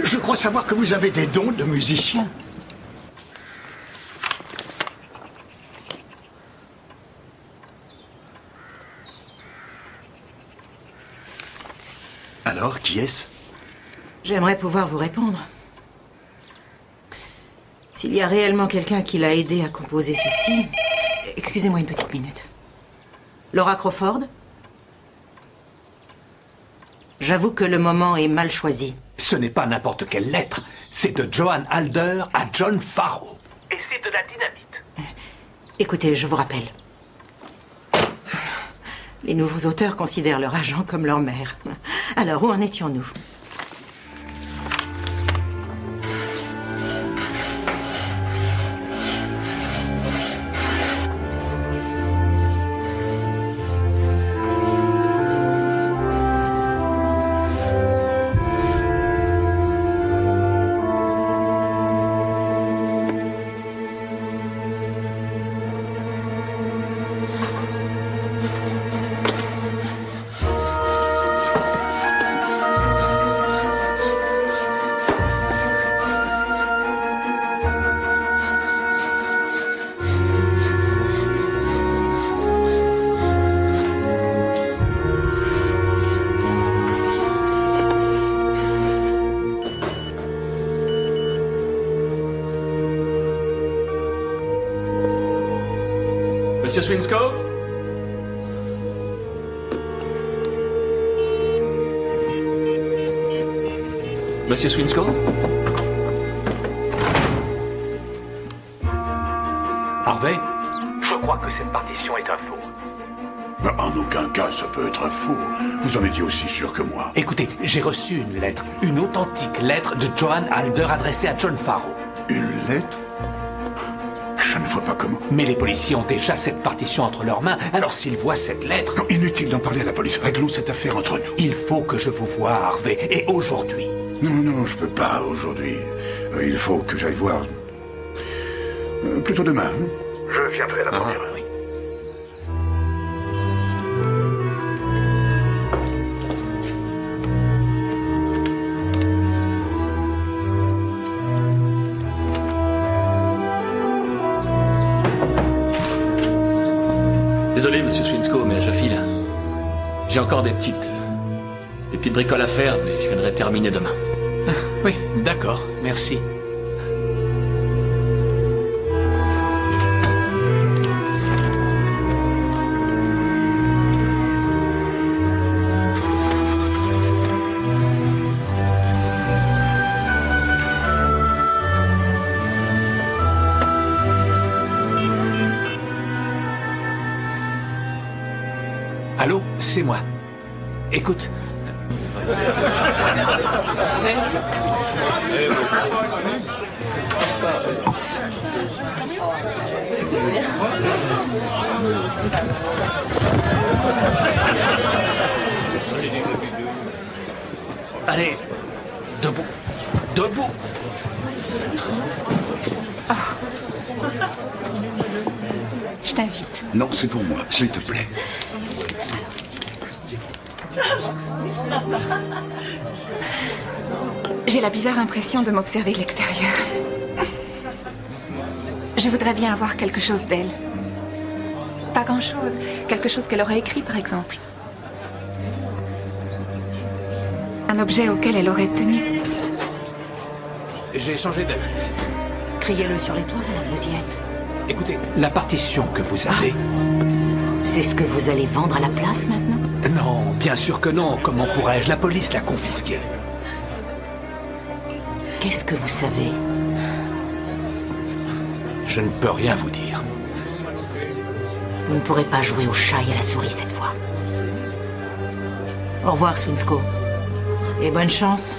Je crois savoir que vous avez des dons de musicien. Alors, qui est-ce? J'aimerais pouvoir vous répondre. S'il y a réellement quelqu'un qui l'a aidé à composer ceci... Excusez-moi une petite minute. Laura Crawford? J'avoue que le moment est mal choisi. Ce n'est pas n'importe quelle lettre. C'est de Joan Alder à John Farrow. Et c'est de la dynamite. Écoutez, je vous rappelle. Les nouveaux auteurs considèrent leur agent comme leur mère. Alors, où en étions-nous? Monsieur Swinscoe? Monsieur Swinscoe? Harvey? Je crois que cette partition est un faux. Ben, en aucun cas, ça peut être un faux. Vous en étiez aussi sûr que moi. Écoutez, j'ai reçu une lettre, une authentique lettre de Joan Alder adressée à John Farrow. Une lettre? Je ne vois pas comment. Mais les policiers ont déjà cette partition entre leurs mains, alors s'ils voient cette lettre... Non, inutile d'en parler à la police. Réglons cette affaire entre nous. Il faut que je vous voie, Harvey, et aujourd'hui. Non, non, je peux pas aujourd'hui. Il faut que j'aille voir. Plutôt demain. Hein? Je viendrai à la première heure. Oui. Désolé, monsieur Swinscoe, mais je file. J'ai encore des petites bricoles à faire, mais je viendrai terminer demain. Oui, d'accord, merci. Allô, c'est moi. Écoute. Allez, debout. Debout. Oh. Je t'invite. Non, c'est pour moi, s'il te plaît. J'ai la bizarre impression de m'observer de l'extérieur. Je voudrais bien avoir quelque chose d'elle. Pas grand-chose. Quelque chose qu'elle aurait écrit, par exemple. Un objet auquel elle aurait tenu. J'ai changé d'avis. Criez-le sur les toits, vous y êtes. Écoutez, la partition que vous avez... C'est ce que vous allez vendre à la place maintenant? Non, bien sûr que non. Comment pourrais-je? La police l'a confisquée. Qu'est-ce que vous savez? Je ne peux rien vous dire. Vous ne pourrez pas jouer au chat et à la souris cette fois. Au revoir, Swinsko. Et bonne chance.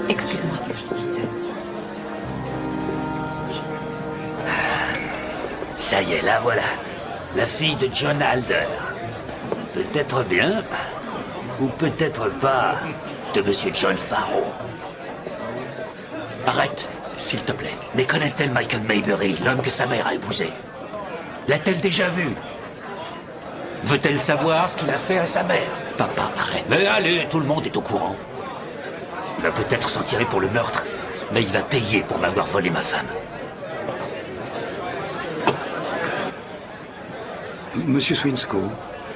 Excuse-moi. Ça y est, la voilà. La fille de John Alder. Peut-être bien, ou peut-être pas, de Monsieur John Farrow. Arrête, s'il te plaît. Mais connaît-elle Michael Maybury, l'homme que sa mère a épousé? L'a-t-elle déjà vu? Veut-elle savoir ce qu'il a fait à sa mère? Papa, arrête. Mais allez, tout le monde est au courant. Il va peut-être s'en tirer pour le meurtre, mais il va payer pour m'avoir volé ma femme. Monsieur Swinsko,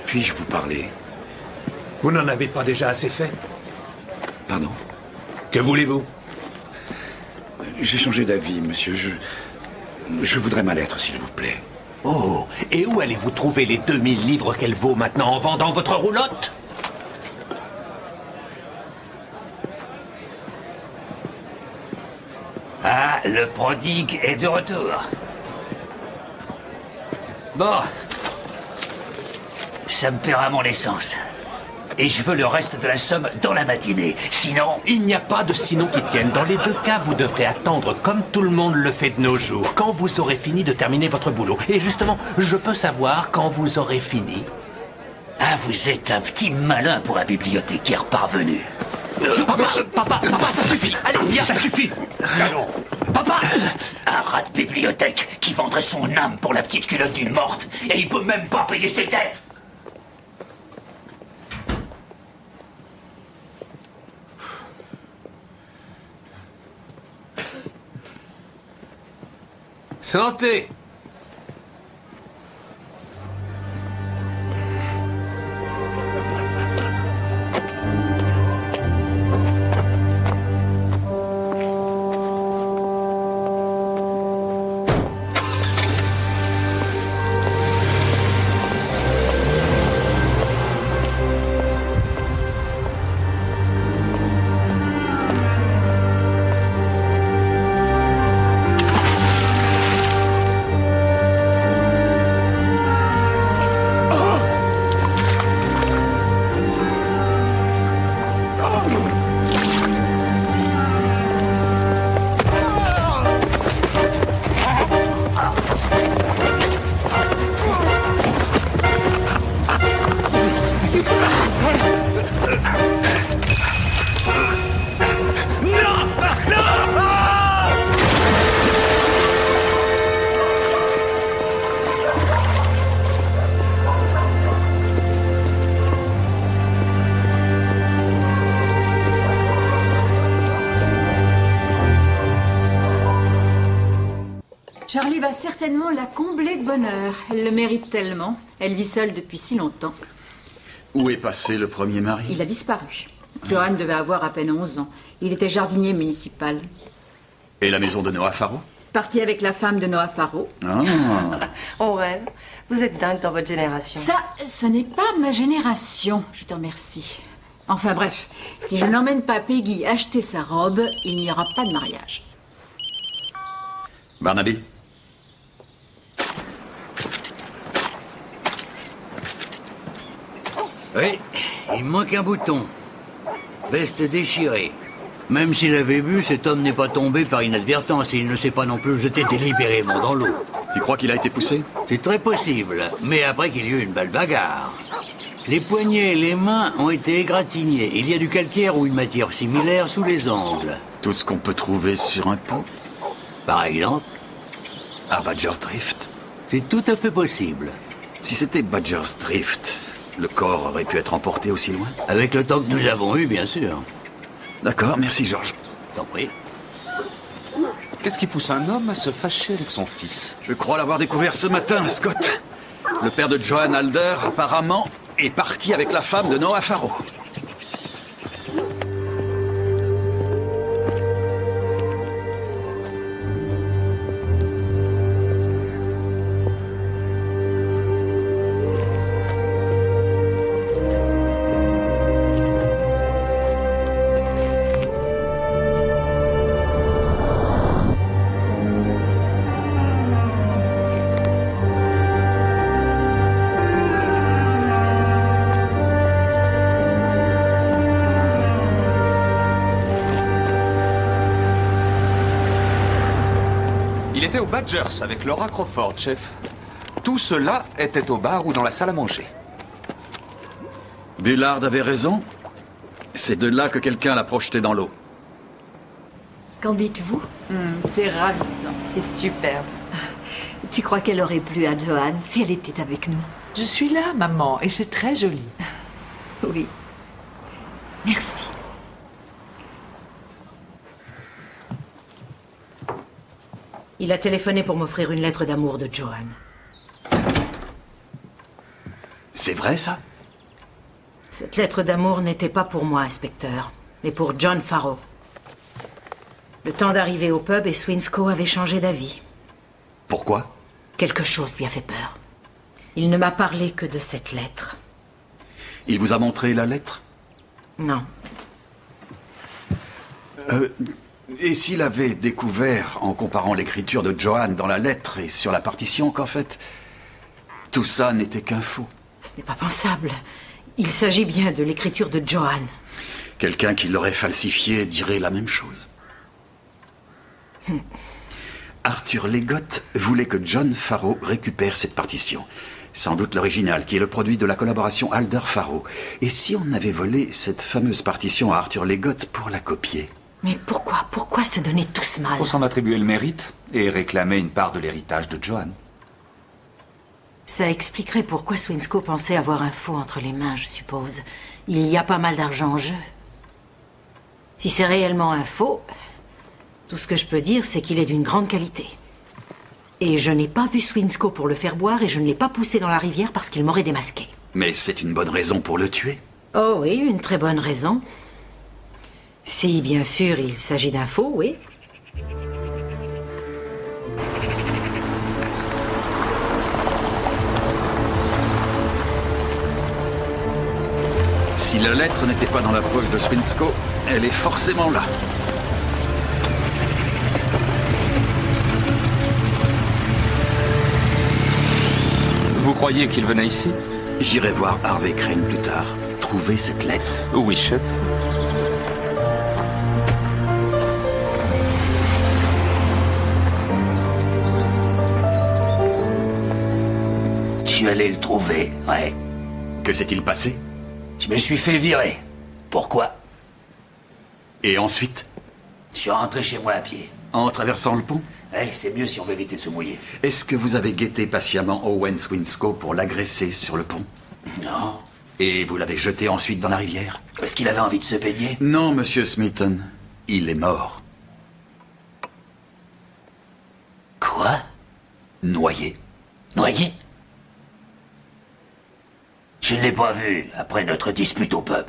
puis-je vous parler? Vous n'en avez pas déjà assez fait? Pardon? Que voulez-vous? J'ai changé d'avis, monsieur. Je voudrais ma lettre, s'il vous plaît. Oh, et où allez-vous trouver les 2000 livres qu'elle vaut maintenant en vendant votre roulotte? Ah, le prodigue est de retour. Bon. Ça me paiera mon essence. Et je veux le reste de la somme dans la matinée. Sinon... Il n'y a pas de sinon qui tienne. Dans les deux cas, vous devrez attendre comme tout le monde le fait de nos jours, quand vous aurez fini de terminer votre boulot. Et justement, je peux savoir quand vous aurez fini. Ah, vous êtes un petit malin pour un bibliothécaire parvenu. Papa, ça suffit. Allez, viens, ça suffit. Allons. Papa! Un rat de bibliothèque qui vendrait son âme pour la petite culotte d'une morte, et il peut même pas payer ses dettes. Santé! Charlie va certainement la combler de bonheur. Elle le mérite tellement. Elle vit seule depuis si longtemps. Où est passé le premier mari? Il a disparu. Johan devait avoir à peine 11 ans. Il était jardinier municipal. Et la maison de Noah Farrow? Parti avec la femme de Noah Farrow. Ah. On rêve. Vous êtes dingue dans votre génération. Ça, ce n'est pas ma génération. Je te remercie. Enfin bref, si je n'emmène pas Peggy acheter sa robe, il n'y aura pas de mariage. Barnaby? Oui, il me manque un bouton. Veste déchirée. Même s'il avait bu, cet homme n'est pas tombé par inadvertance et il ne s'est pas non plus jeté délibérément dans l'eau. Tu crois qu'il a été poussé? C'est très possible, mais après qu'il y ait eu une belle bagarre. Les poignets et les mains ont été égratignés. Il y a du calcaire ou une matière similaire sous les ongles. Tout ce qu'on peut trouver sur un pont? Par exemple? À Badger's Drift? C'est tout à fait possible. Si c'était Badger's Drift, le corps aurait pu être emporté aussi loin? Avec le temps que nous avons eu, bien sûr. D'accord, merci George. T'en prie. Qu'est-ce qui pousse un homme à se fâcher avec son fils? Je crois l'avoir découvert ce matin, Scott. Le père de Johan Alder, apparemment, est parti avec la femme de Noah Farrow. Il était au Badgers avec Laura Crawford, chef. Tout cela était au bar ou dans la salle à manger. Bullard avait raison. C'est de là que quelqu'un l'a projeté dans l'eau. Qu'en dites-vous? C'est ravissant. C'est superbe. Tu crois qu'elle aurait plu à Joanne si elle était avec nous? Je suis là, maman, et c'est très joli. Oui. Merci. Il a téléphoné pour m'offrir une lettre d'amour de Johan. C'est vrai, ça? Cette lettre d'amour n'était pas pour moi, inspecteur, mais pour John Farrow. Le temps d'arriver au pub et Swinscoe avait changé d'avis. Pourquoi? Quelque chose lui a fait peur. Il ne m'a parlé que de cette lettre. Il vous a montré la lettre? Non. Et s'il avait découvert, en comparant l'écriture de Johan dans la lettre et sur la partition, qu'en fait, tout ça n'était qu'un faux? Ce n'est pas pensable. Il s'agit bien de l'écriture de Johan. Quelqu'un qui l'aurait falsifié dirait la même chose. Arthur Leggott voulait que John Farrow récupère cette partition. Sans doute l'original, qui est le produit de la collaboration Alder-Farrow. Et si on avait volé cette fameuse partition à Arthur Leggott pour la copier? Mais pourquoi se donner tout ce mal? Pour s'en attribuer le mérite et réclamer une part de l'héritage de Johan. Ça expliquerait pourquoi Swinscoe pensait avoir un faux entre les mains, je suppose. Il y a pas mal d'argent en jeu. Si c'est réellement un faux, tout ce que je peux dire, c'est qu'il est d'une grande qualité. Et je n'ai pas vu Swinscoe pour le faire boire et je ne l'ai pas poussé dans la rivière parce qu'il m'aurait démasqué. Mais c'est une bonne raison pour le tuer. Oh oui, une très bonne raison. Si, bien sûr, il s'agit d'un faux, oui. Si la lettre n'était pas dans la poche de Swinscoe, elle est forcément là. Vous croyez qu'il venait ici? J'irai voir Harvey Crane plus tard. Trouver cette lettre. Oui, chef. Je suis allé le trouver, ouais. Que s'est-il passé? Je me suis fait virer. Pourquoi? Et ensuite? Je suis rentré chez moi à pied. En traversant le pont? Ouais, c'est mieux si on veut éviter de se mouiller. Est-ce que vous avez guetté patiemment Owen Swinscoe pour l'agresser sur le pont? Non. Et vous l'avez jeté ensuite dans la rivière? Est-ce qu'il avait envie de se baigner? Non, monsieur Smeaton. Il est mort. Quoi? Noyé. Noyé? Je ne l'ai pas vu après notre dispute au pub.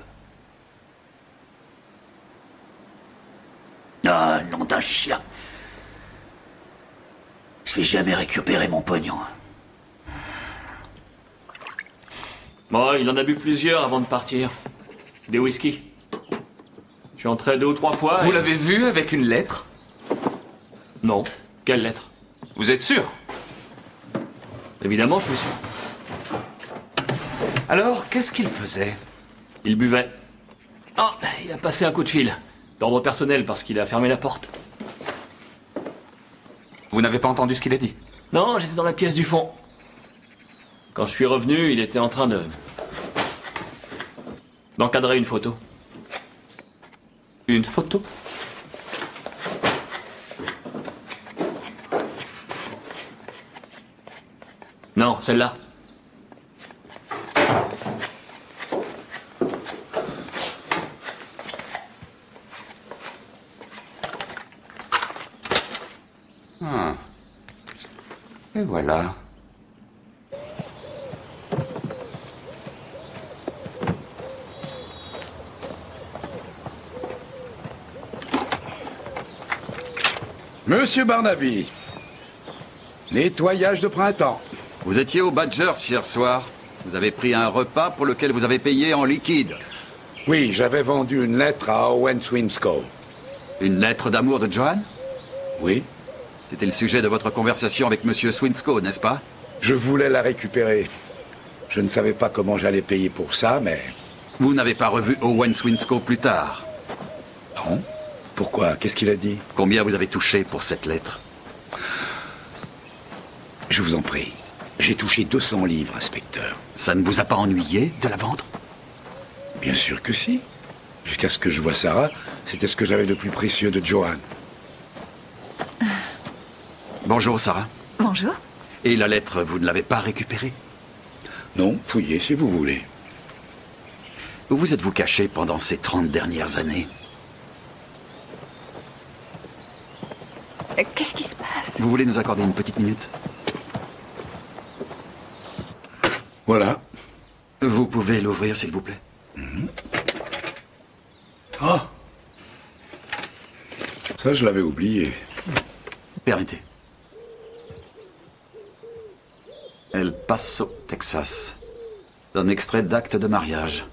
Ah, nom d'un chien. Je vais jamais récupérer mon pognon. Bon, il en a bu plusieurs avant de partir. Des whisky. Je suis entré 2 ou 3 fois. Vous l'avez vu avec une lettre? Non. Quelle lettre? Vous êtes sûr? Évidemment, je suis sûr. Alors, qu'est-ce qu'il faisait? Il buvait. Ah, il a passé un coup de fil. D'ordre personnel parce qu'il a fermé la porte. Vous n'avez pas entendu ce qu'il a dit? Non, j'étais dans la pièce du fond. Quand je suis revenu, il était en train d'encadrer une photo. Une photo? Non, celle-là. Ah. Et voilà. Monsieur Barnaby, nettoyage de printemps. Vous étiez au Badgers hier soir. Vous avez pris un repas pour lequel vous avez payé en liquide. Oui, j'avais vendu une lettre à Owen Swinscoe. Une lettre d'amour de Joanne? Oui. C'était le sujet de votre conversation avec Monsieur Swinscoe, n'est-ce pas? Je voulais la récupérer. Je ne savais pas comment j'allais payer pour ça, mais... Vous n'avez pas revu Owen Swinscoe plus tard? Non. Pourquoi? Qu'est-ce qu'il a dit? Combien vous avez touché pour cette lettre? Je vous en prie. J'ai touché 200 livres, inspecteur. Ça ne vous a pas ennuyé de la vendre? Bien sûr que si. Jusqu'à ce que je vois Sarah, c'était ce que j'avais de plus précieux de Joanne. Bonjour, Sarah. Bonjour. Et la lettre, vous ne l'avez pas récupérée? Non, fouillez si vous voulez. Où vous êtes-vous caché pendant ces 30 dernières années? Qu'est-ce qui se passe? Vous voulez nous accorder une petite minute? Voilà. Vous pouvez l'ouvrir, s'il vous plaît? Oh! Ça, je l'avais oublié. Permettez. El Paso, Texas. Un extrait d'acte de mariage.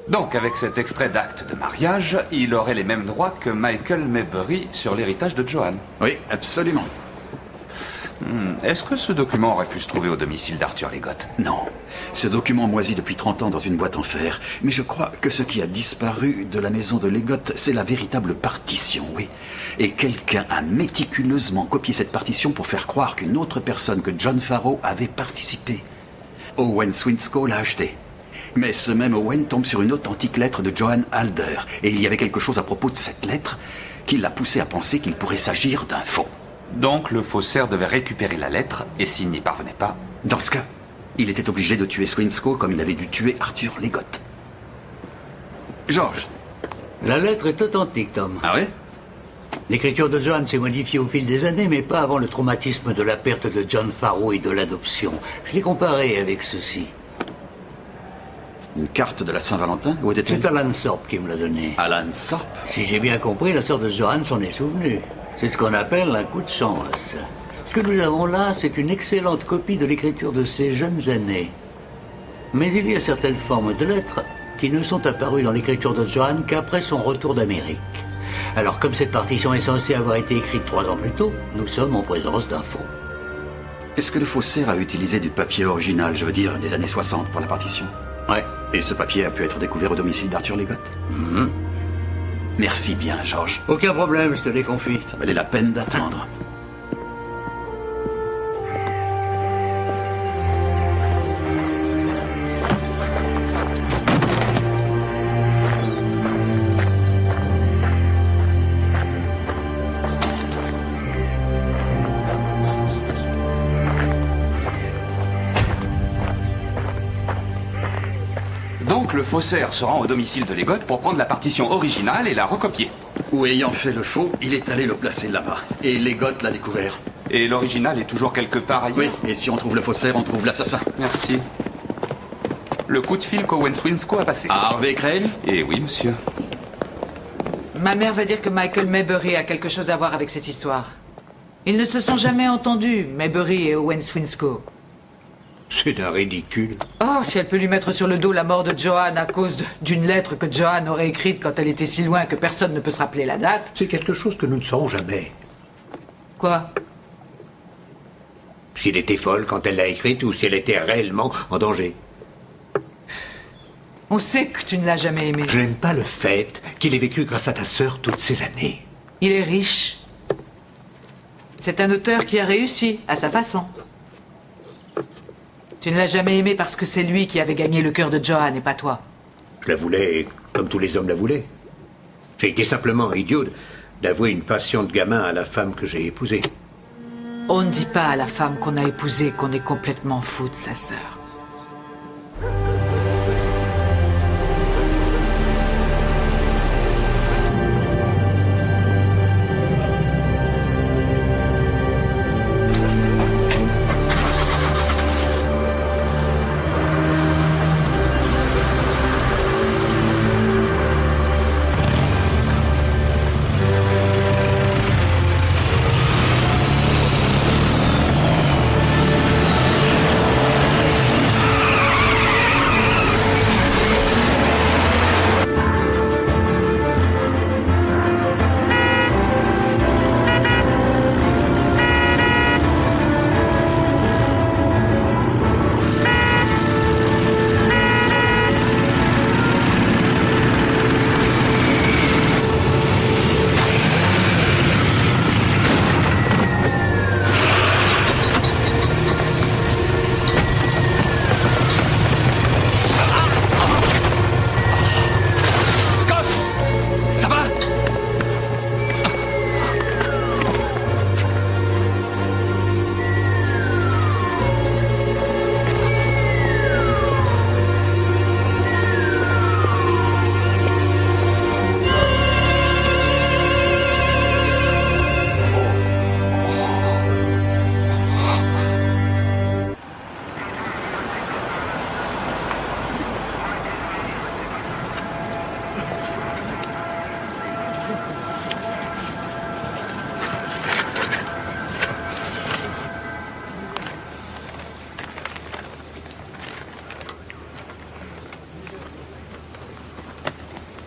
Donc, avec cet extrait d'acte de mariage, il aurait les mêmes droits que Michael Maybury sur l'héritage de Joanne. Oui, absolument. Est-ce que ce document aurait pu se trouver au domicile d'Arthur Leggott? Non. Ce document moisit depuis 30 ans dans une boîte en fer. Mais je crois que ce qui a disparu de la maison de Leggott, c'est la véritable partition, oui. Et quelqu'un a méticuleusement copié cette partition pour faire croire qu'une autre personne que John Farrow avait participé. Owen Swinscoe l'a acheté. Mais ce même Owen tombe sur une authentique lettre de Joanne Alder. Et il y avait quelque chose à propos de cette lettre qui l'a poussé à penser qu'il pourrait s'agir d'un faux. Donc le faussaire devait récupérer la lettre, et s'il n'y parvenait pas... Dans ce cas, il était obligé de tuer Swinscoe comme il avait dû tuer Arthur Leggott. George. La lettre est authentique, Tom. Ah ouais? L'écriture de Joanne s'est modifiée au fil des années, mais pas avant le traumatisme de la perte de John Farrow et de l'adoption. Je l'ai comparé avec ceci. Une carte de la Saint-Valentin? Où était-elle? C'est Alan Thorpe qui me l'a donnée. Alan Thorpe? Si j'ai bien compris, la sœur de Joanne s'en est souvenue. C'est ce qu'on appelle un coup de chance. Ce que nous avons là, c'est une excellente copie de l'écriture de ses jeunes années. Mais il y a certaines formes de lettres qui ne sont apparues dans l'écriture de Joanne qu'après son retour d'Amérique. Alors, comme cette partition est censée avoir été écrite 3 ans plus tôt, nous sommes en présence d'un faux. Est-ce que le faussaire a utilisé du papier original, je veux dire, des années 60 pour la partition? Ouais. Et ce papier a pu être découvert au domicile d'Arthur Leggott? Merci bien, George. Aucun problème, je te l'ai confié. Ça valait la peine d'attendre. Donc le faussaire se rend au domicile de Leggott pour prendre la partition originale et la recopier. Ou ayant fait le faux, il est allé le placer là-bas. Et Leggott l'a découvert. Et l'original est toujours quelque part ailleurs? Oui, et si on trouve le faussaire, on trouve l'assassin. Merci. Le coup de fil qu'Owen Swinscoe a passé. Harvey Crane? Eh oui, monsieur. Ma mère va dire que Michael Maybury a quelque chose à voir avec cette histoire. Ils ne se sont jamais entendus, Maybury et Owen Swinscoe. C'est d'un ridicule. Oh, si elle peut lui mettre sur le dos la mort de Joanne à cause d'une lettre que Joanne aurait écrite quand elle était si loin que personne ne peut se rappeler la date. C'est quelque chose que nous ne saurons jamais. Quoi? S'il était folle quand elle l'a écrite ou si elle était réellement en danger. On sait que tu ne l'as jamais aimé. Je n'aime pas le fait qu'il ait vécu grâce à ta sœur toutes ces années. Il est riche. C'est un auteur qui a réussi, à sa façon. Tu ne l'as jamais aimé parce que c'est lui qui avait gagné le cœur de Joanne et pas toi. Je la voulais comme tous les hommes la voulaient. J'ai été simplement idiot d'avouer une passion de gamin à la femme que j'ai épousée. On ne dit pas à la femme qu'on a épousée qu'on est complètement fou de sa sœur.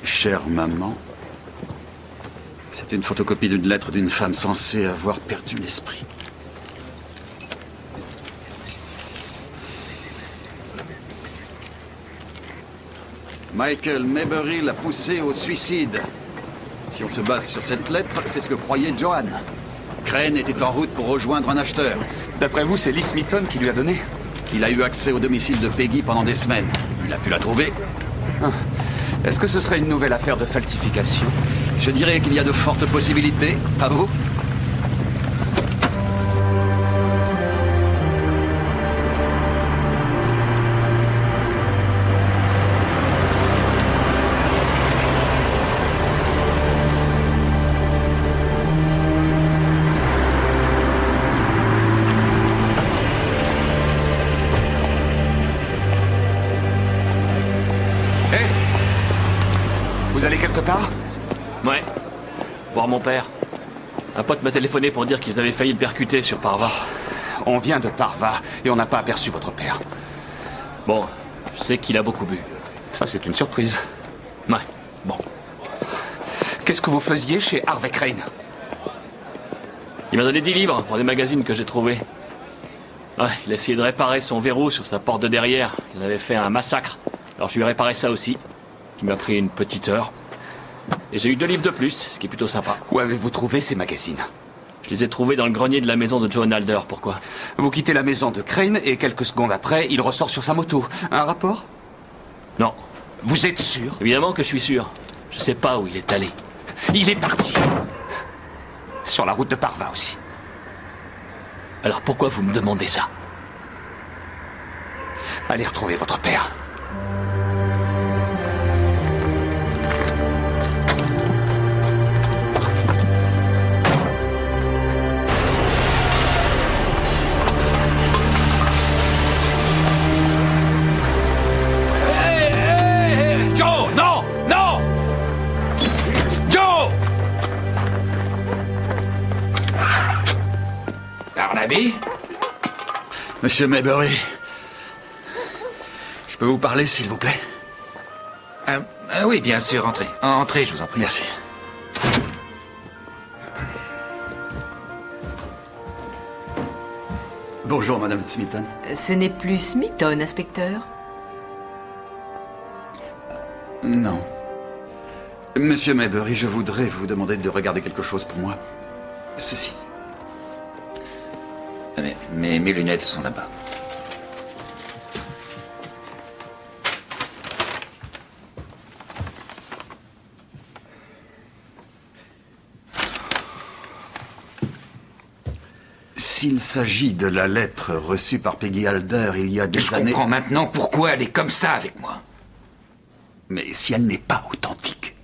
Chère maman, c'est une photocopie d'une lettre d'une femme censée avoir perdu l'esprit. Michael Maybury l'a poussé au suicide. Si on se base sur cette lettre, c'est ce que croyait Johan. Crane était en route pour rejoindre un acheteur. D'après vous, c'est Lee Smithon qui lui a donné? Il a eu accès au domicile de Peggy pendant des semaines. Il a pu la trouver. Est-ce que ce serait une nouvelle affaire de falsification? Je dirais qu'il y a de fortes possibilités, pas vous? Vous allez quelque part? Ouais. Voir mon père. Un pote m'a téléphoné pour dire qu'ils avaient failli le percuter sur Parva. On vient de Parva et on n'a pas aperçu votre père. Bon, je sais qu'il a beaucoup bu. Ça, c'est une surprise. Ouais, bon. Qu'est-ce que vous faisiez chez Harvey Crane? Il m'a donné 10 livres pour des magazines que j'ai trouvés. Ouais, il a essayé de réparer son verrou sur sa porte de derrière. Il avait fait un massacre. Alors je lui ai réparé ça aussi, qui m'a pris une petite heure. Et j'ai eu 2 livres de plus, ce qui est plutôt sympa. Où avez-vous trouvé ces magazines? Je les ai trouvés dans le grenier de la maison de Johan Alder. Pourquoi? Vous quittez la maison de Crane et quelques secondes après, il ressort sur sa moto. Un rapport? Non. Vous êtes sûr? Évidemment que je suis sûr. Je sais pas où il est allé. Il est parti. Sur la route de Parva aussi. Alors pourquoi vous me demandez ça? Allez retrouver votre père. Joe, non! Non! Joe! Barnaby? Monsieur Maybury, je peux vous parler, s'il vous plaît? Oui, bien sûr, entrez. Entrez, je vous en prie. Merci. Bonjour, Madame Smithon. Ce n'est plus Smithon, inspecteur. Non. Monsieur Maybury, je voudrais vous demander de regarder quelque chose pour moi. Ceci. Mais mes lunettes sont là-bas. Si s'il s'agit de la lettre reçue par Peggy Alder il y a des années... Je comprends maintenant pourquoi elle est comme ça avec moi. Mais si elle n'est pas authentique,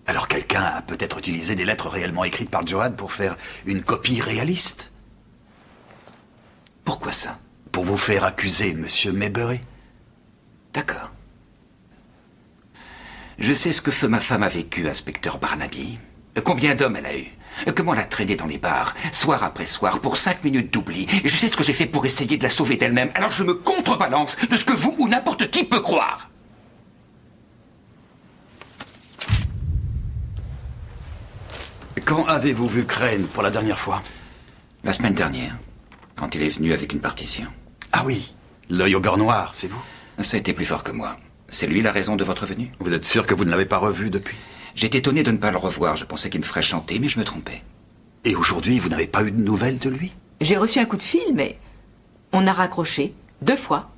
alors quelqu'un a peut-être utilisé des lettres réellement écrites par Joanne pour faire une copie réaliste. Pourquoi ça? Pour vous faire accuser, Monsieur Maybury. D'accord. Je sais ce que fait ma femme a vécu, inspecteur Barnaby. Combien d'hommes elle a eu. Comment l'a traînée dans les bars, soir après soir, pour 5 minutes d'oubli. Et je sais ce que j'ai fait pour essayer de la sauver d'elle-même. Alors je me contrebalance de ce que vous ou n'importe qui peut croire. Quand avez-vous vu Crane pour la dernière fois? La semaine dernière, quand il est venu avec une partition. Ah oui, l'œil au beurre noir, c'est vous? Ça a été plus fort que moi. C'est lui la raison de votre venue? Vous êtes sûr que vous ne l'avez pas revu depuis? J'étais étonné de ne pas le revoir. Je pensais qu'il me ferait chanter, mais je me trompais. Et aujourd'hui, vous n'avez pas eu de nouvelles de lui? J'ai reçu un coup de fil, mais on a raccroché 2 fois.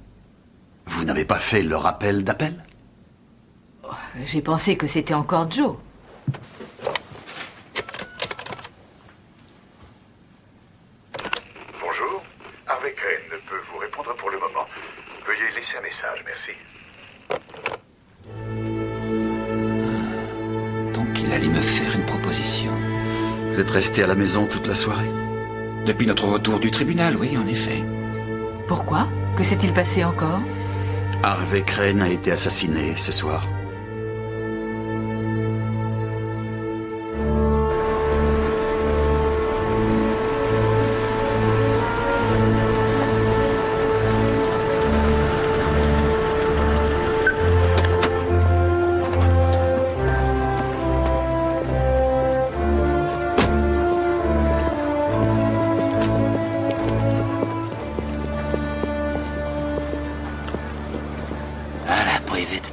Vous n'avez pas fait le rappel d'appel? J'ai pensé que c'était encore Joe. Bonjour. Harvey Crane ne peut vous répondre pour le moment. Veuillez laisser un message, merci. Donc il allait me faire une proposition. Vous êtes resté à la maison toute la soirée? Depuis notre retour du tribunal, oui, en effet. Pourquoi? Que s'est-il passé encore? Harvey Crane a été assassiné ce soir.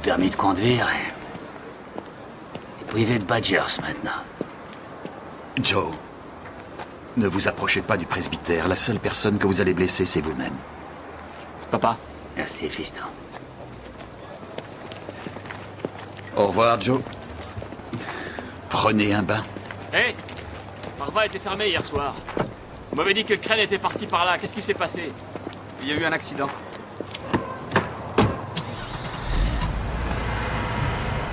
Permis de conduire et privé de Badgers maintenant. Joe, ne vous approchez pas du presbytère. La seule personne que vous allez blesser, c'est vous-même. Papa. Merci, fiston. Au revoir, Joe. Prenez un bain. Hé Marva était fermée hier soir. On m'avait dit que Crane était parti par là. Qu'est-ce qui s'est passé? Il y a eu un accident.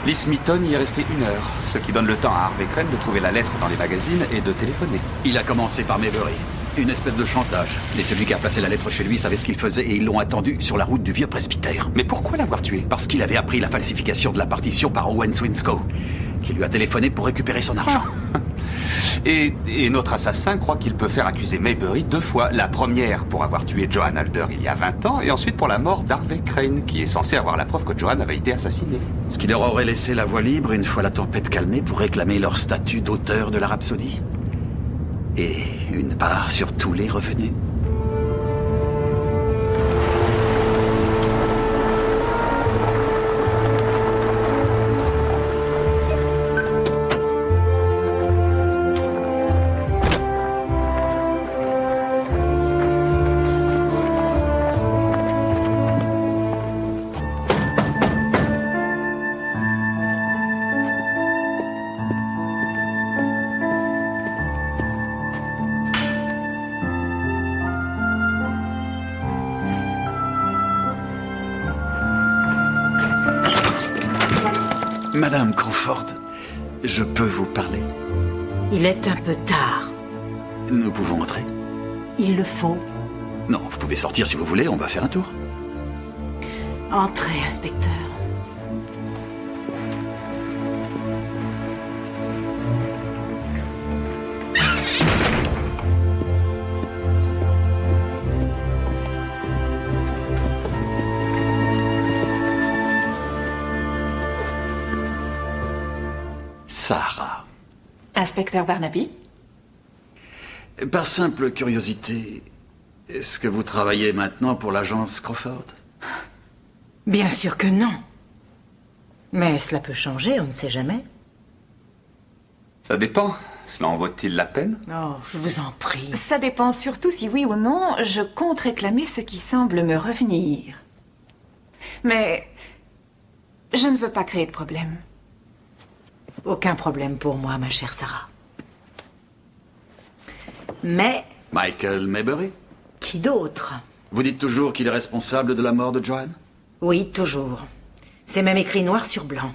Lee Smithon y est resté 1 heure, ce qui donne le temps à Harvey Crane de trouver la lettre dans les magazines et de téléphoner. Il a commencé par Maybury. Une espèce de chantage. Mais celui qui a placé la lettre chez lui savait ce qu'il faisait et ils l'ont attendu sur la route du vieux presbytère. Mais pourquoi l'avoir tué? Parce qu'il avait appris la falsification de la partition par Owen Swinscoe, qui lui a téléphoné pour récupérer son argent. Et notre assassin croit qu'il peut faire accuser Maybury 2 fois. La première pour avoir tué Joanne Alder il y a 20 ans, et ensuite pour la mort d'Harvey Crane, qui est censé avoir la preuve que Joanne avait été assassinée. Ce qui leur aurait laissé la voie libre, une fois la tempête calmée, pour réclamer leur statut d'auteur de la Rhapsodie. Et une part sur tous les revenus. Madame Crawford, je peux vous parler? Il est un peu tard. Nous pouvons entrer? Il le faut. Non, vous pouvez sortir si vous voulez, on va faire un tour. Entrez, inspecteur. Sarah. Inspecteur Barnaby? Par simple curiosité, est-ce que vous travaillez maintenant pour l'agence Crawford? Bien sûr que non. Mais cela peut changer, on ne sait jamais. Ça dépend. Cela en vaut-il la peine? Oh, je vous en prie. Ça dépend surtout si oui ou non je compte réclamer ce qui semble me revenir. Mais je ne veux pas créer de problème. Aucun problème pour moi, ma chère Sarah. Mais Michael Maybury? Qui d'autre? Vous dites toujours qu'il est responsable de la mort de Joanne? Oui, toujours. C'est même écrit noir sur blanc.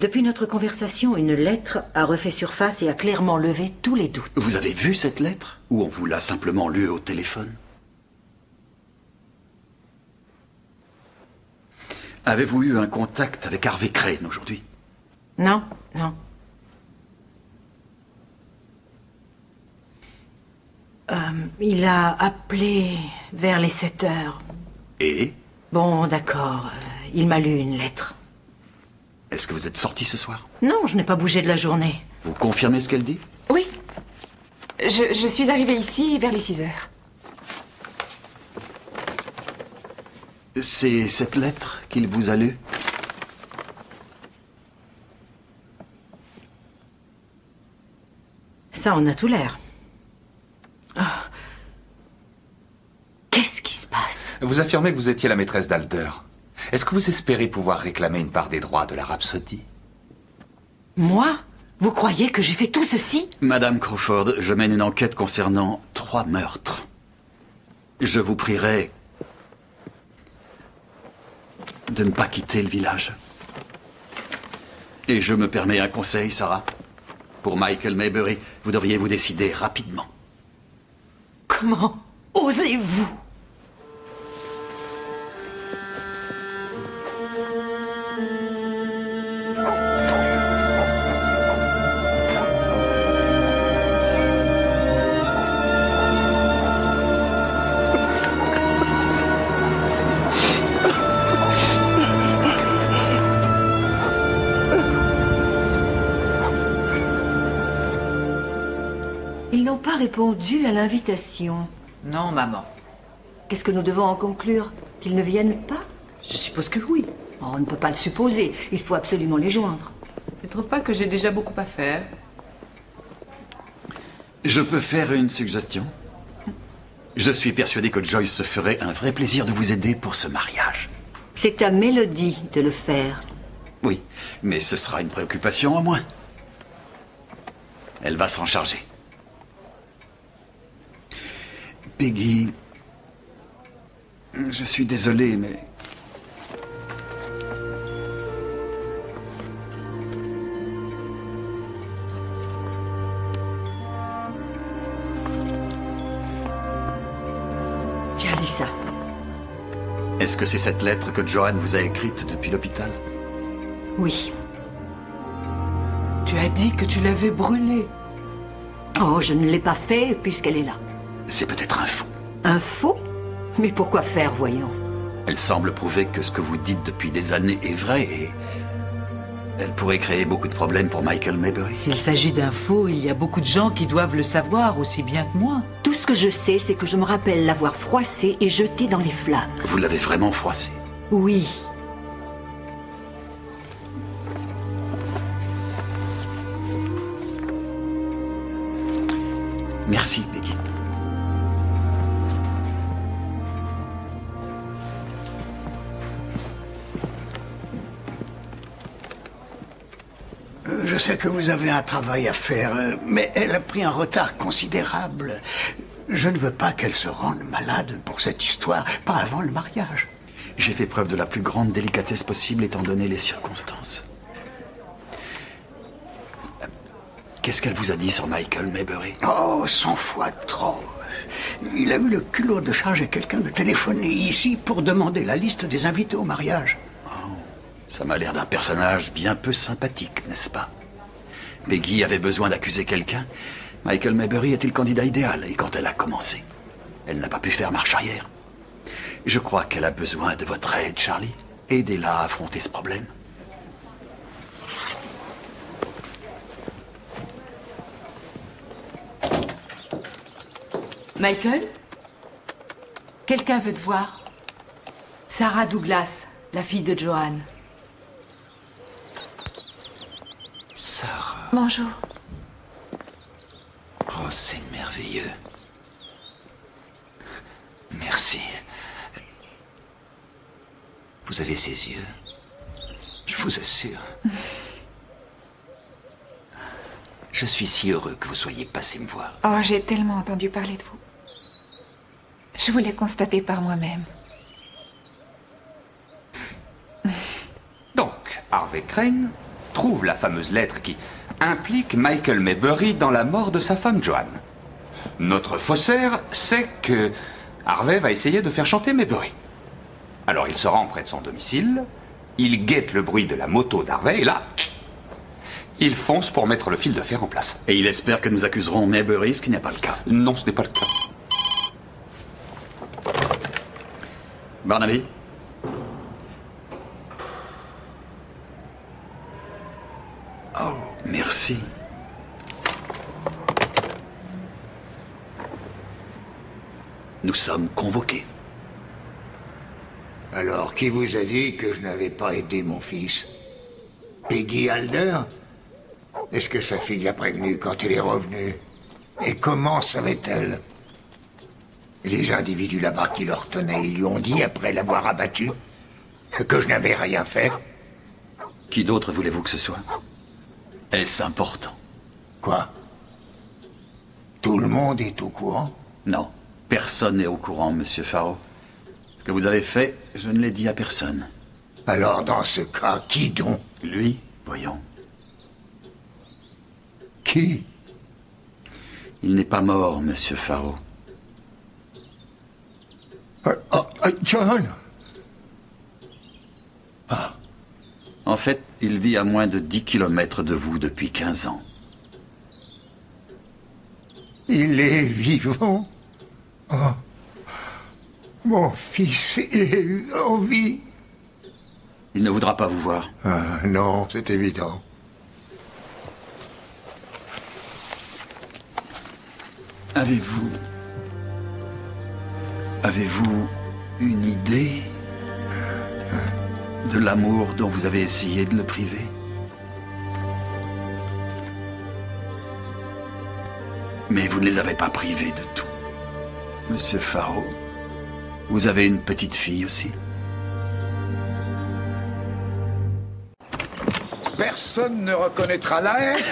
Depuis notre conversation, une lettre a refait surface et a clairement levé tous les doutes. Vous avez vu cette lettre? Ou on vous l'a simplement lue au téléphone? Avez-vous eu un contact avec Harvey Crane aujourd'hui? Non, non. Il a appelé vers les 7 heures. Et? Bon, d'accord. Il m'a lu une lettre. Est-ce que vous êtes sorti ce soir? Non, je n'ai pas bougé de la journée. Vous confirmez ce qu'elle dit? Oui. Je suis arrivée ici vers les 6 heures. C'est cette lettre qu'il vous a lue? Ça en a tout l'air. Ah. Qu'est-ce qui se passe? Vous affirmez que vous étiez la maîtresse d'Alder. Est-ce que vous espérez pouvoir réclamer une part des droits de la Rhapsodie? Moi? Vous croyez que j'ai fait tout ceci? Madame Crawford, je mène une enquête concernant 3 meurtres. Je vous prierai de ne pas quitter le village. Et je me permets un conseil, Sarah. Pour Michael Maybury, vous devriez vous décider rapidement. Comment osez-vous? Ils n'ont pas répondu à l'invitation. Non, maman. Qu'est-ce que nous devons en conclure? Qu'ils ne viennent pas? Je suppose que oui. Oh, on ne peut pas le supposer. Il faut absolument les joindre. Tu ne trouves pas que j'ai déjà beaucoup à faire? Je peux faire une suggestion? Je suis persuadé que Joyce se ferait un vrai plaisir de vous aider pour ce mariage. C'est à Mélodie de le faire. Oui, mais ce sera une préoccupation en moins. Elle va s'en charger. Peggy, je suis désolé, mais... Jalissa. Est-ce que c'est cette lettre que Joanne vous a écrite depuis l'hôpital? Oui. Tu as dit que tu l'avais brûlée. Oh, je ne l'ai pas fait puisqu'elle est là. C'est peut-être un faux. Un faux? Mais pourquoi faire, voyons? Elle semble prouver que ce que vous dites depuis des années est vrai et... elle pourrait créer beaucoup de problèmes pour Michael Maybury. S'il s'agit d'un faux, il y a beaucoup de gens qui doivent le savoir aussi bien que moi. Tout ce que je sais, c'est que je me rappelle l'avoir froissé et jeté dans les flammes. Vous l'avez vraiment froissé? Oui. Merci, Peggy. Je sais que vous avez un travail à faire, mais elle a pris un retard considérable. Je ne veux pas qu'elle se rende malade pour cette histoire, pas avant le mariage. J'ai fait preuve de la plus grande délicatesse possible étant donné les circonstances. Qu'est-ce qu'elle vous a dit sur Michael Maybury? Oh, 100 fois trop. Il a eu le culot de charger quelqu'un de téléphoner ici pour demander la liste des invités au mariage. Oh, ça m'a l'air d'un personnage bien peu sympathique, n'est-ce pas? Peggy avait besoin d'accuser quelqu'un. Michael Maybury était le candidat idéal, et quand elle a commencé, elle n'a pas pu faire marche arrière. Je crois qu'elle a besoin de votre aide, Charlie. Aidez-la à affronter ce problème. Michael? Quelqu'un veut te voir. Sarah Douglas, la fille de Joanne. Sarah. Bonjour. Oh, c'est merveilleux. Merci. Vous avez ses yeux. Je vous assure. Je suis si heureux que vous soyez passé me voir. Oh, j'ai tellement entendu parler de vous. Je voulais constater par moi-même. Donc, Harvey Crane trouve la fameuse lettre qui implique Michael Maybury dans la mort de sa femme Joan. Notre faussaire sait que Harvey va essayer de faire chanter Maybury. Alors il se rend près de son domicile, il guette le bruit de la moto d'Harvey et là, il fonce pour mettre le fil de fer en place. Et il espère que nous accuserons Maybury, ce qui n'est pas le cas. Non, ce n'est pas le cas. Barnaby? Oh, merci. Nous sommes convoqués. Alors, qui vous a dit que je n'avais pas aidé mon fils? Peggy Alder? Est-ce que sa fille l'a prévenue quand elle est revenue? Et comment savait-elle? Les individus là-bas qui le retenaient, ils lui ont dit, après l'avoir abattu, que je n'avais rien fait. Qui d'autre voulez-vous que ce soit? Est-ce important? Quoi? Tout le monde est au courant? Non, personne n'est au courant, Monsieur Faro. Ce que vous avez fait, je ne l'ai dit à personne. Alors, dans ce cas, qui donc? Lui, voyons. Qui? Il n'est pas mort, Monsieur Faro. John? En fait, il vit à moins de 10 kilomètres de vous depuis 15 ans. Il est vivant? Oh. Mon fils est en vie. Il ne voudra pas vous voir. Non, c'est évident. Avez-vous une idée de l'amour dont vous avez essayé de le priver? Mais vous ne les avez pas privés de tout. Monsieur Faro, vous avez une petite fille aussi? Personne ne reconnaîtra la haine.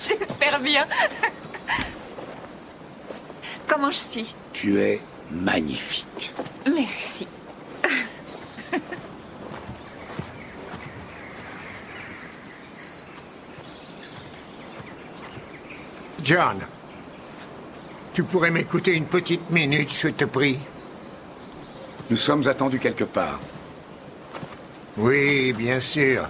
J'espère bien. Comment je suis? Tu es magnifique. Merci. John, tu pourrais m'écouter une petite minute, je te prie? Nous sommes attendus quelque part. Oui, bien sûr.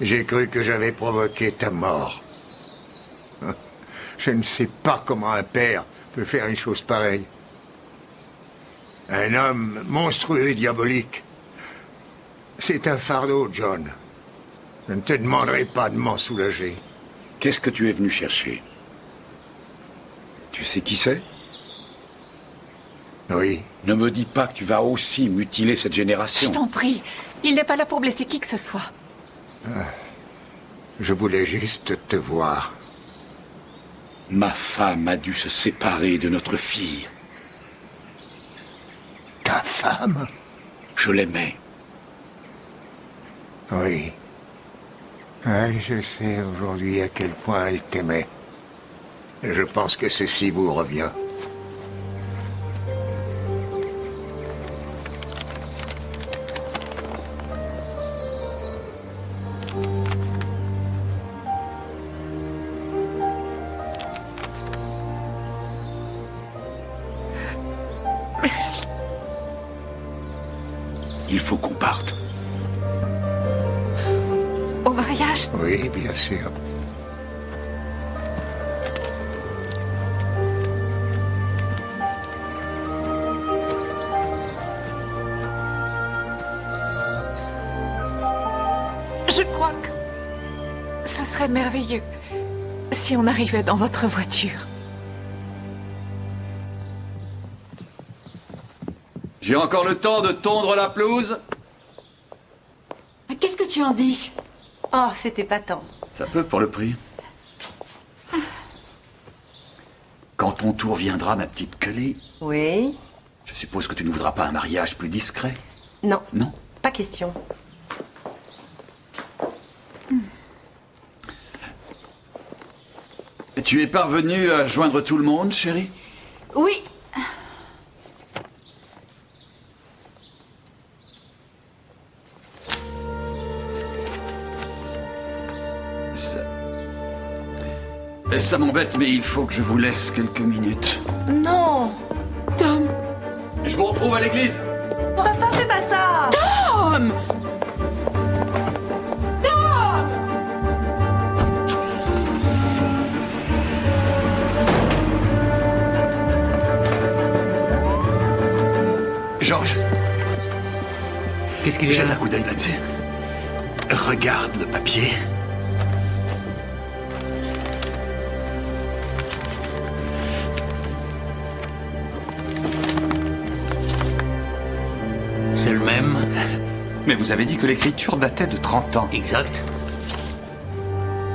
J'ai cru que j'avais provoqué ta mort. Je ne sais pas comment un père peut faire une chose pareille. Un homme monstrueux et diabolique. C'est un fardeau, John. Je ne te demanderai pas de m'en soulager. Qu'est-ce que tu es venu chercher? Tu sais qui c'est? Oui. Ne me dis pas que tu vas aussi mutiler cette génération. Je t'en prie. Il n'est pas là pour blesser qui que ce soit. Je voulais juste te voir. Ma femme a dû se séparer de notre fille. Ta femme? Je l'aimais. Oui. Oui, je sais aujourd'hui à quel point elle t'aimait. Et je pense que ceci vous revient. Merci. Il faut qu'on parte. Au mariage? Oui, bien sûr. Je crois que ce serait merveilleux si on arrivait dans votre voiture. J'ai encore le temps de tondre la pelouse? Qu'est-ce que tu en dis? Oh, c'était épatant. Ça peut pour le prix. Quand ton tour viendra, ma petite Kelly, Oui? je suppose que tu ne voudras pas un mariage plus discret. Non. Non? Pas question. Tu es parvenu à joindre tout le monde, chérie? Oui. Ça m'embête, mais il faut que je vous laisse quelques minutes. Non. Tom. Je vous retrouve à l'église. Papa, fais pas ça. Tom. Tom. Georges. Qu'est-ce qu'il y a? Jette un coup d'œil là-dessus. Regarde le papier. C'est le même. Mais vous avez dit que l'écriture datait de 30 ans. Exact.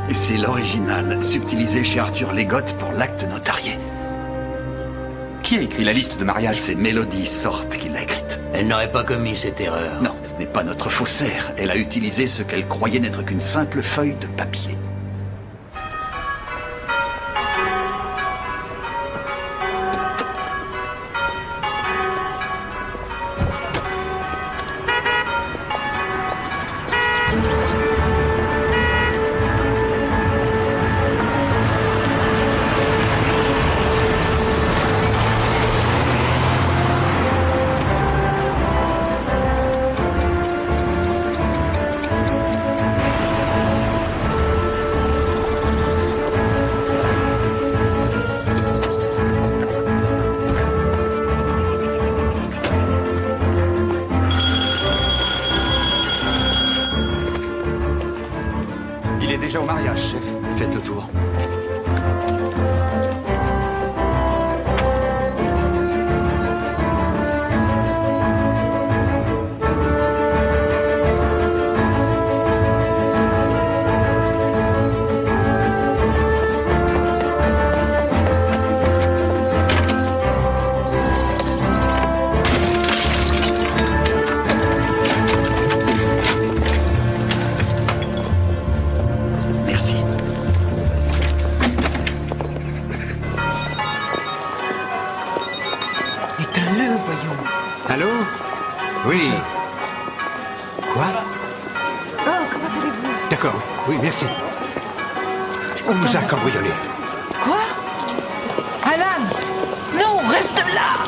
Et c'est l'original, subtilisé chez Arthur Legotte pour l'acte notarié. Qui a écrit la liste de mariage? C'est Mélodie Sorp qui l'a écrite. Elle n'aurait pas commis cette erreur. Non, ce n'est pas notre faussaire. Elle a utilisé ce qu'elle croyait n'être qu'une simple feuille de papier. Déjà au mariage, chef. Faites le tour. Allô? Oui. Quoi? Oh, comment allez-vous? D'accord, oui, merci. On nous a cambriolés. Quoi? Alan! Non, reste là!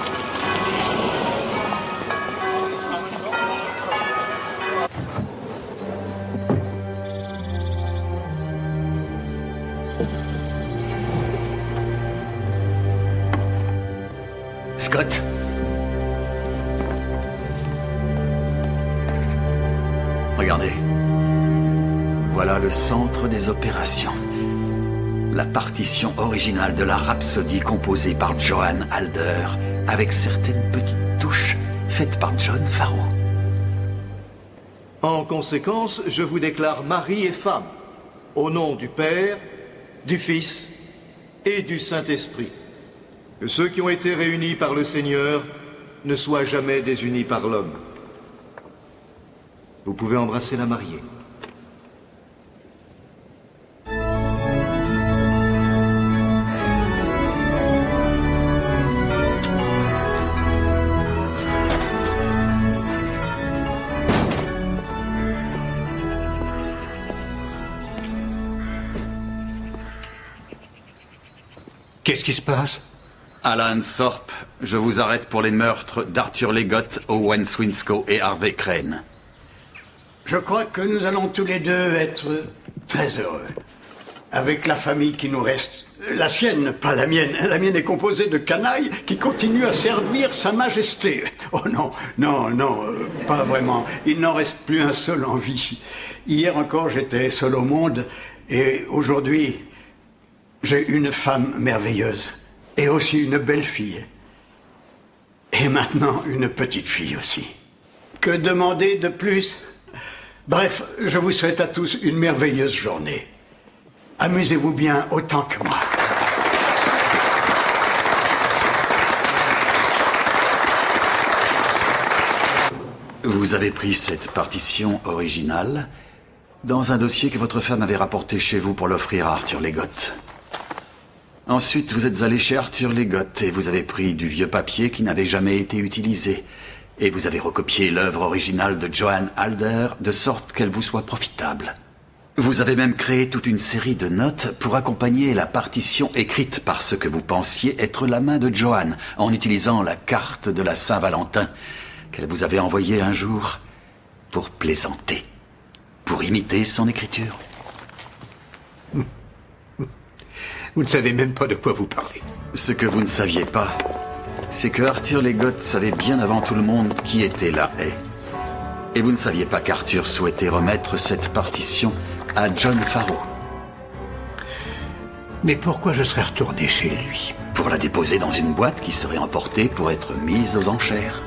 Scott? Regardez. Voilà le centre des opérations. La partition originale de la Rhapsodie composée par Johan Halder, avec certaines petites touches faites par John Farrow. En conséquence, je vous déclare mari et femme, au nom du Père, du Fils et du Saint-Esprit. Que ceux qui ont été réunis par le Seigneur ne soient jamais désunis par l'homme. Vous pouvez embrasser la mariée. Qu'est-ce qui se passe? Alan Sorp, je vous arrête pour les meurtres d'Arthur Legotte, Owen Swinscoe et Harvey Crane. Je crois que nous allons tous les deux être très heureux. Avec la famille qui nous reste. La sienne, pas la mienne. La mienne est composée de canailles qui continuent à servir Sa Majesté. Oh non, non, non, pas vraiment. Il n'en reste plus un seul en vie. Hier encore, j'étais seul au monde. Et aujourd'hui, j'ai une femme merveilleuse. Et aussi une belle fille. Et maintenant, une petite fille aussi. Que demander de plus ? Bref, je vous souhaite à tous une merveilleuse journée. Amusez-vous bien autant que moi. Vous avez pris cette partition originale dans un dossier que votre femme avait rapporté chez vous pour l'offrir à Arthur Legotte. Ensuite, vous êtes allé chez Arthur Leggott et vous avez pris du vieux papier qui n'avait jamais été utilisé. Et vous avez recopié l'œuvre originale de Johann Halder de sorte qu'elle vous soit profitable. Vous avez même créé toute une série de notes pour accompagner la partition écrite par ce que vous pensiez être la main de Johann, en utilisant la carte de la Saint-Valentin qu'elle vous avait envoyée un jour pour plaisanter, pour imiter son écriture. Vous ne savez même pas de quoi vous parlez. Ce que vous ne saviez pas, c'est que Arthur Leggott savait bien avant tout le monde qui était la haie. Et vous ne saviez pas qu'Arthur souhaitait remettre cette partition à John Farrow. Mais pourquoi je serais retourné chez lui? Pour la déposer dans une boîte qui serait emportée pour être mise aux enchères.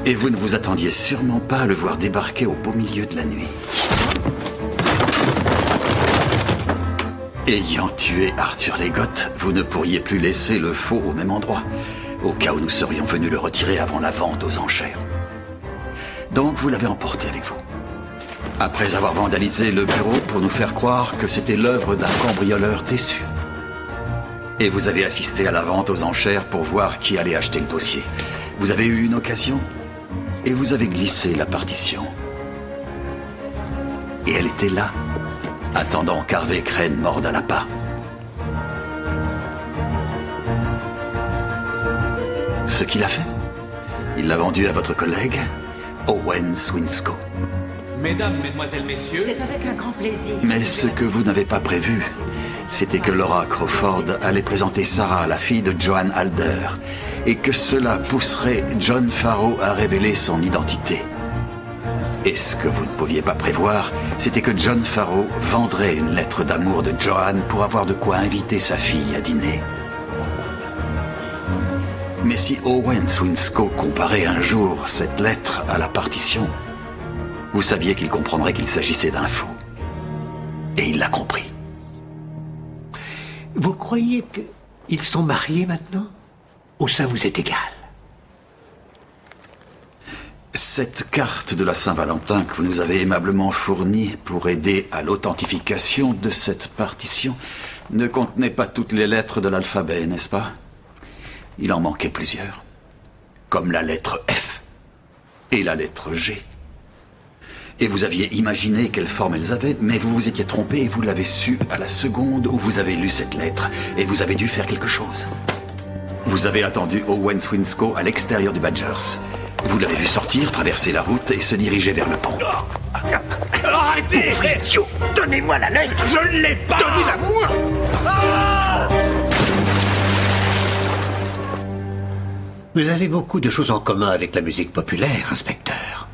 Et vous ne vous attendiez sûrement pas à le voir débarquer au beau milieu de la nuit. Ayant tué Arthur Leggott, vous ne pourriez plus laisser le faux au même endroit, au cas où nous serions venus le retirer avant la vente aux enchères. Donc vous l'avez emporté avec vous. Après avoir vandalisé le bureau pour nous faire croire que c'était l'œuvre d'un cambrioleur déçu. Et vous avez assisté à la vente aux enchères pour voir qui allait acheter le dossier. Vous avez eu une occasion et vous avez glissé la partition. Et elle était là, attendant qu'Harvey Crane morde à l'appât. Ce qu'il a fait, il l'a vendu à votre collègue, Owen Swinscoe. Mesdames, mesdemoiselles, messieurs... C'est avec un grand plaisir. Mais ce que vous n'avez pas prévu, c'était que Laura Crawford allait présenter Sarah, la fille de Johann Halder, et que cela pousserait John Farrow à révéler son identité. Et ce que vous ne pouviez pas prévoir, c'était que John Farrow vendrait une lettre d'amour de Johann pour avoir de quoi inviter sa fille à dîner. Mais si Owen Swinscoe comparait un jour cette lettre à la partition, vous saviez qu'il comprendrait qu'il s'agissait d'un faux. Et il l'a compris. Vous croyez qu'ils sont mariés maintenant? Ou ça vous est égal? Cette carte de la Saint-Valentin que vous nous avez aimablement fournie pour aider à l'authentification de cette partition ne contenait pas toutes les lettres de l'alphabet, n'est-ce pas? Il en manquait plusieurs, comme la lettre F et la lettre G. Et vous aviez imaginé quelle forme elles avaient, mais vous vous étiez trompé et vous l'avez su à la seconde où vous avez lu cette lettre, et vous avez dû faire quelque chose. Vous avez attendu Owen Swinscoe à l'extérieur du Badgers. Vous l'avez vu sortir, traverser la route et se diriger vers le pont. Arrêtez! Pauvre idiot! Donnez-moi la lettre! Je ne l'ai pas! Donnez-la-moi! Vous avez beaucoup de choses en commun avec la musique populaire, inspecteur.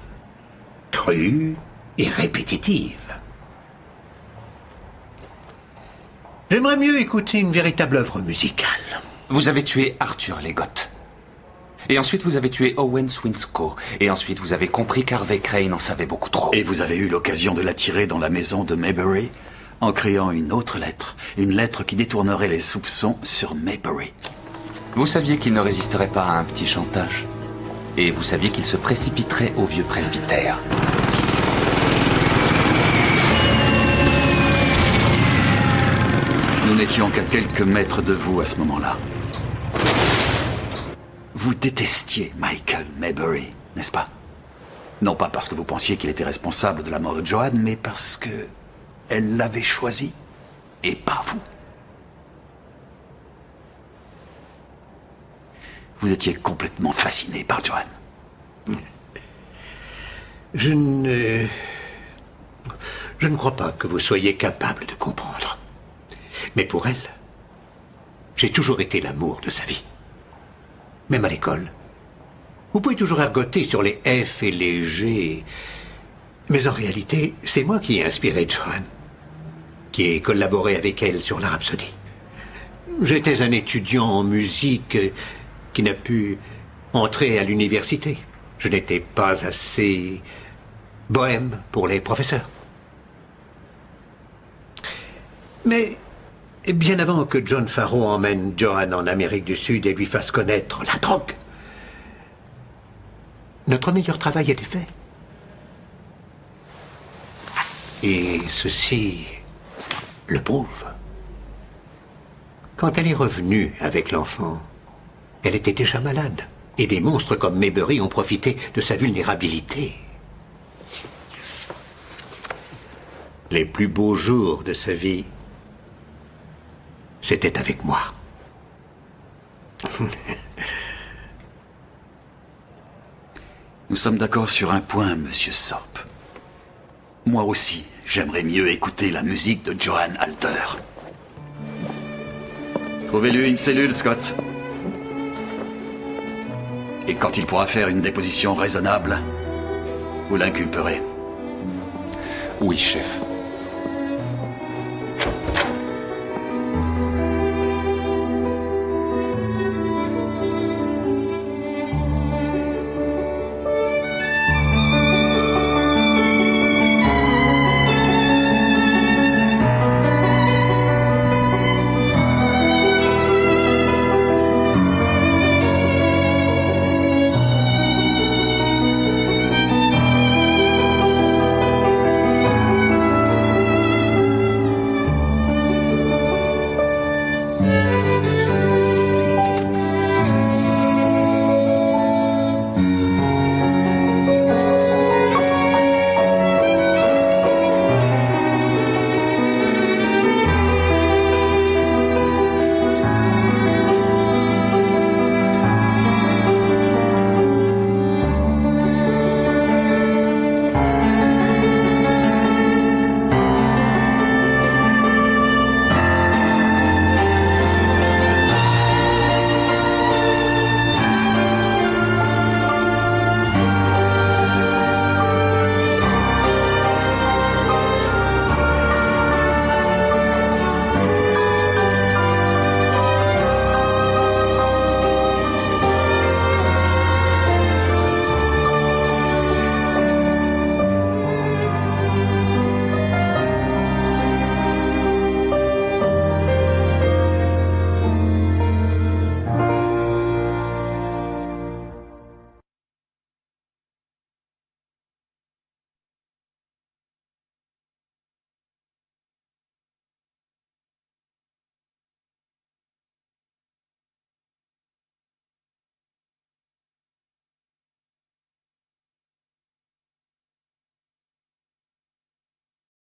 Crue et répétitive. J'aimerais mieux écouter une véritable œuvre musicale. Vous avez tué Arthur Leggott. Et ensuite, vous avez tué Owen Swinscoe. Et ensuite, vous avez compris qu'Harvey Crane en savait beaucoup trop. Et vous avez eu l'occasion de l'attirer dans la maison de Maybury en créant une autre lettre. Une lettre qui détournerait les soupçons sur Maybury. Vous saviez qu'il ne résisterait pas à un petit chantage. Et vous saviez qu'il se précipiterait au vieux presbytère. Nous n'étions qu'à quelques mètres de vous à ce moment-là. Vous détestiez Michael Maybury, n'est-ce pas? Non pas parce que vous pensiez qu'il était responsable de la mort de Johann, mais parce que elle l'avait choisi, et pas vous. Vous étiez complètement fasciné par Johann. Je ne crois pas que vous soyez capable de comprendre. Mais pour elle, j'ai toujours été l'amour de sa vie. Même à l'école. Vous pouvez toujours ergoter sur les F et les G. Mais en réalité, c'est moi qui ai inspiré Johann, qui ai collaboré avec elle sur la Rhapsodie. J'étais un étudiant en musique qui n'a pu entrer à l'université. Je n'étais pas assez bohème pour les professeurs. Mais bien avant que John Farrow emmène Johann en Amérique du Sud et lui fasse connaître la drogue, notre meilleur travail était fait. Et ceci le prouve. Quand elle est revenue avec l'enfant, elle était déjà malade. Et des monstres comme Maybury ont profité de sa vulnérabilité. Les plus beaux jours de sa vie, c'était avec moi. Nous sommes d'accord sur un point, Monsieur Sorp. Moi aussi, j'aimerais mieux écouter la musique de Johan Alder. Trouvez-lui une cellule, Scott. Et quand il pourra faire une déposition raisonnable, vous l'inculperez. Oui, chef.